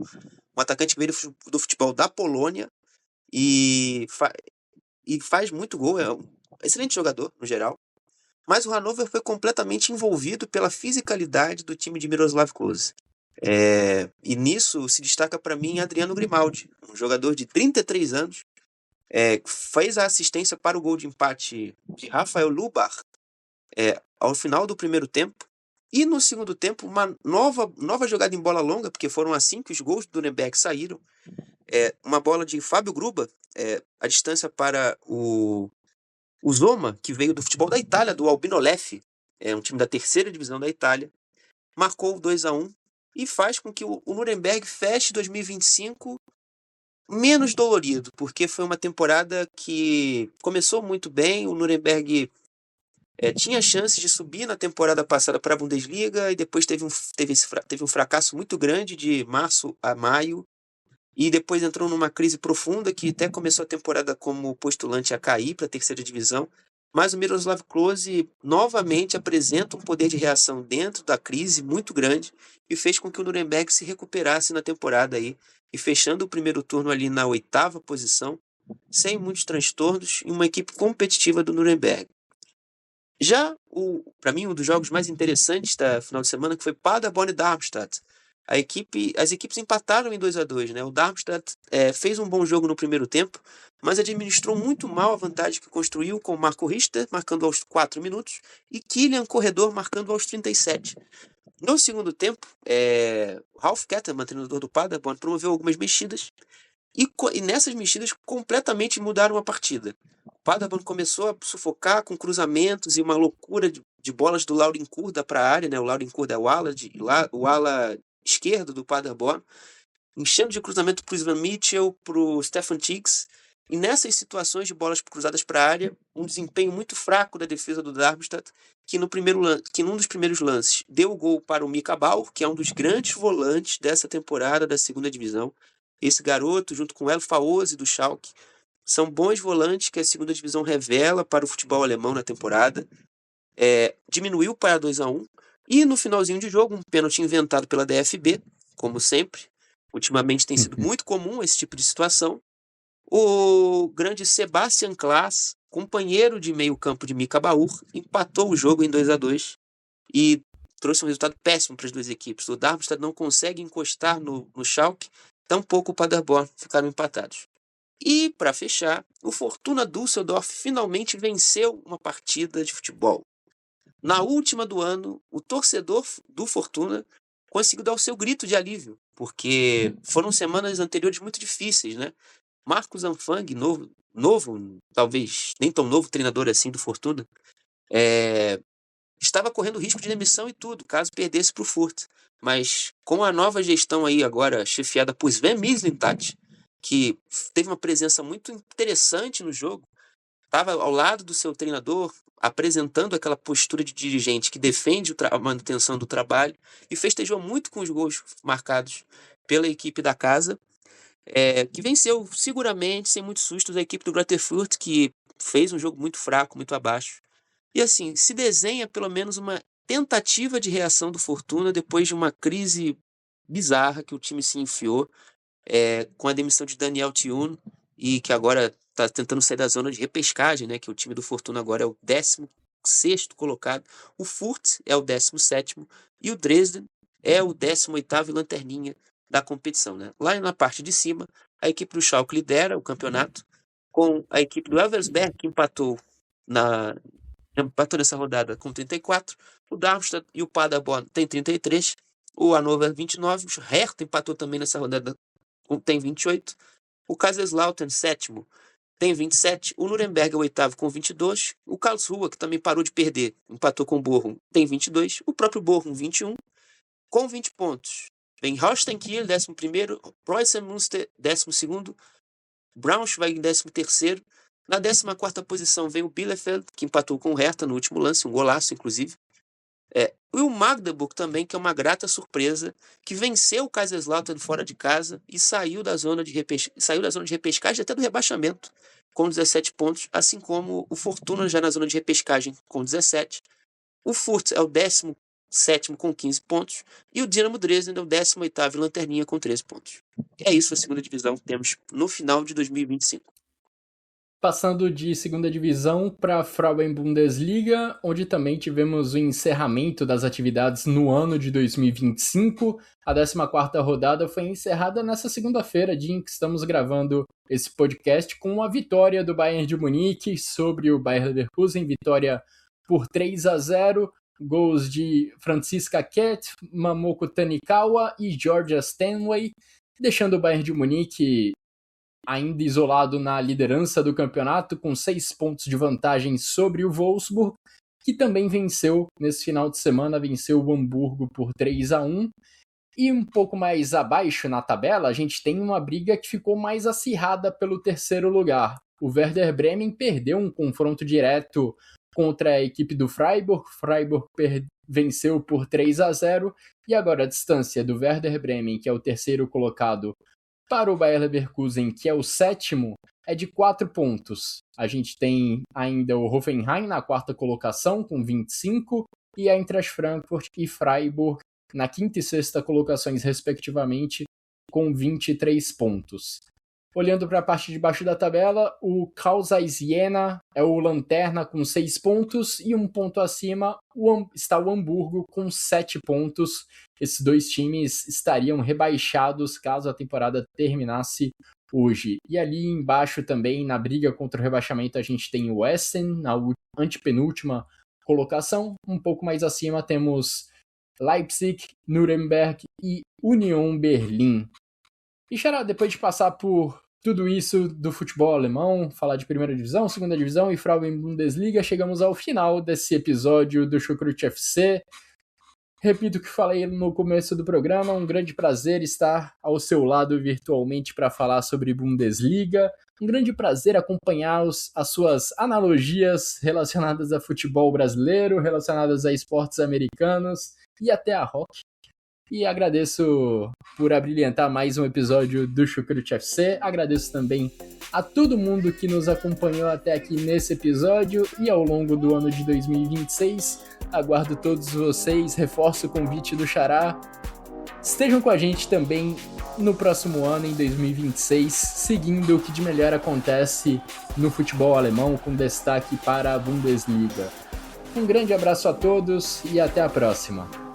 Um atacante que veio do futebol da Polônia e faz muito gol, é um excelente jogador no geral. Mas o Hannover foi completamente envolvido pela fisicalidade do time de Miroslav Klose. E nisso se destaca para mim Adriano Grimaldi, um jogador de 33 anos, fez a assistência para o gol de empate de Rafael Lubach ao final do primeiro tempo, e no segundo tempo uma nova jogada em bola longa, porque foram assim que os gols do Nuremberg saíram, uma bola de Fábio Gruba, a distância para o Zoma, que veio do futebol da Itália, do Albino Leffe, um time da terceira divisão da Itália. marcou o 2-1 e faz com que o Nuremberg feche 2025 menos dolorido, porque foi uma temporada que começou muito bem, o Nuremberg tinha chances de subir na temporada passada para a Bundesliga e depois teve um fracasso muito grande de março a maio e depois entrou numa crise profunda que até começou a temporada como postulante a cair para a terceira divisão. Mas o Miroslav Klose novamente apresenta um poder de reação dentro da crise muito grande e fez com que o Nuremberg se recuperasse na temporada aí e fechando o primeiro turno ali na 8ª posição, sem muitos transtornos e uma equipe competitiva do Nuremberg. Já, para mim, um dos jogos mais interessantes da final de semana que foi Paderborn e Darmstadt. As equipes empataram em 2-2, né? O Darmstadt fez um bom jogo no primeiro tempo, mas administrou muito mal a vantagem que construiu com Marco Richter marcando aos 4 minutos e Kilian Corredor marcando aos 37. No segundo tempo, Ralf Kettermann, treinador do Paderborn, promoveu algumas mexidas e nessas mexidas completamente mudaram a partida. O Paderborn começou a sufocar com cruzamentos e uma loucura de bolas do Laurin Kurda para a área, né? O Laurin Kurda é o ala esquerdo do Paderborn, enchendo de cruzamento para o Sven Mitchell, para o Stefan Tiggs. E nessas situações de bolas cruzadas para a área, um desempenho muito fraco da defesa do Darmstadt, que num dos primeiros lances deu o gol para o Mika Bauer, que é um dos grandes volantes dessa temporada da segunda divisão. Esse garoto, junto com o El Faozi do Schalke, são bons volantes que a segunda divisão revela para o futebol alemão na temporada. Diminuiu para 2-1 e no finalzinho de jogo, um pênalti inventado pela DFB, como sempre. Ultimamente tem sido muito comum esse tipo de situação. O grande Sebastian Klaas, companheiro de meio campo de Mika Bauer, empatou o jogo em 2-2 e trouxe um resultado péssimo para as duas equipes. O Darmstadt não consegue encostar no Schalke, tampouco o Paderborn, ficaram empatados. E, para fechar, o Fortuna Düsseldorf finalmente venceu uma partida de futebol. Na última do ano, o torcedor do Fortuna conseguiu dar o seu grito de alívio, porque foram semanas anteriores muito difíceis, né? Marcos Anfang, novo, talvez nem tão novo treinador assim do Fortuna, estava correndo risco de demissão e tudo, caso perdesse para o Furt. Mas com a nova gestão aí agora chefiada por Sven Mislintat, que teve uma presença muito interessante no jogo, estava ao lado do seu treinador, apresentando aquela postura de dirigente que defende a manutenção do trabalho e festejou muito com os gols marcados pela equipe da casa, que venceu seguramente, sem muitos sustos, a equipe do Greuther Fürth, que fez um jogo muito fraco, muito abaixo. E assim, se desenha pelo menos uma tentativa de reação do Fortuna depois de uma crise bizarra que o time se enfiou, com a demissão de Daniel Thioune, e que agora está tentando sair da zona de repescagem, né? Que o time do Fortuna agora é o 16º colocado, o Fürth é o 17º e o Dresden é o 18º lanterninha da competição, né? Lá na parte de cima, a equipe do Schalke lidera o campeonato, com a equipe do Elversberg, que empatou nessa rodada com 34, o Darmstadt e o Paderborn tem 33, o Hannover 29, o Hertha empatou também nessa rodada, tem 28, o Kaiserslautern, sétimo, tem 27, o Nuremberg é o 8º com 22, o Karlsruhe, que também parou de perder, empatou com o Bochum, tem 22, o próprio Bochum, 21, com 20 pontos. Vem Holstein Kiel, 11º, Preußen Münster, 12º, Braunschweig em 13º. Na 14ª posição vem o Bielefeld, que empatou com o Hertha no último lance, um golaço, inclusive. E o Magdeburg também, que é uma grata surpresa, que venceu o Kaiserslautern fora de casa e saiu da zona de repescagem, até do rebaixamento, com 17 pontos, assim como o Fortuna já na zona de repescagem com 17. O Fürth é o 17º com 15 pontos e o Dinamo Dresden é o 18º lanterninha com 13 pontos. É isso a segunda divisão que temos no final de 2025. Passando de segunda divisão para a Frauen Bundesliga, onde também tivemos o encerramento das atividades no ano de 2025. A 14ª rodada foi encerrada nessa segunda-feira, dia em que estamos gravando esse podcast, com a vitória do Bayern de Munique sobre o Bayer Leverkusen, vitória por 3-0, gols de Franziska Kett, Mamoko Tanikawa e Georgia Stanley, deixando o Bayern de Munique ainda isolado na liderança do campeonato, com 6 pontos de vantagem sobre o Wolfsburg, que também venceu nesse final de semana, venceu o Hamburgo por 3-1. E um pouco mais abaixo na tabela, a gente tem uma briga que ficou mais acirrada pelo terceiro lugar. O Werder Bremen perdeu um confronto direto contra a equipe do Freiburg. Freiburg venceu por 3-0. E agora a distância do Werder Bremen, que é o terceiro colocado, para o Bayer Leverkusen, que é o sétimo, é de 4 pontos. A gente tem ainda o Hoffenheim na quarta colocação, com 25, e a Eintracht Frankfurt e Freiburg na quinta e sexta colocações, respectivamente, com 23 pontos. Olhando para a parte de baixo da tabela, o Kaiserslautern é o lanterna com 6 pontos e um ponto acima está o Hamburgo com 7 pontos. Esses dois times estariam rebaixados caso a temporada terminasse hoje. E ali embaixo também, na briga contra o rebaixamento, a gente tem o Essen na antepenúltima colocação. Um pouco mais acima temos Leipzig, Nuremberg e Union Berlin. E, Xará, depois de passar por tudo isso do futebol alemão, falar de primeira divisão, segunda divisão e Frauen Bundesliga, chegamos ao final desse episódio do Chucrute FC. Repito o que falei no começo do programa, um grande prazer estar ao seu lado virtualmente para falar sobre Bundesliga. Um grande prazer acompanhar as suas analogias relacionadas a futebol brasileiro, relacionadas a esportes americanos e até a rock. E agradeço por abrilhantar mais um episódio do Chucrute FC. Agradeço também a todo mundo que nos acompanhou até aqui nesse episódio e ao longo do ano de 2026. Aguardo todos vocês, reforço o convite do Xará. Estejam com a gente também no próximo ano, em 2026, seguindo o que de melhor acontece no futebol alemão, com destaque para a Bundesliga. Um grande abraço a todos e até a próxima.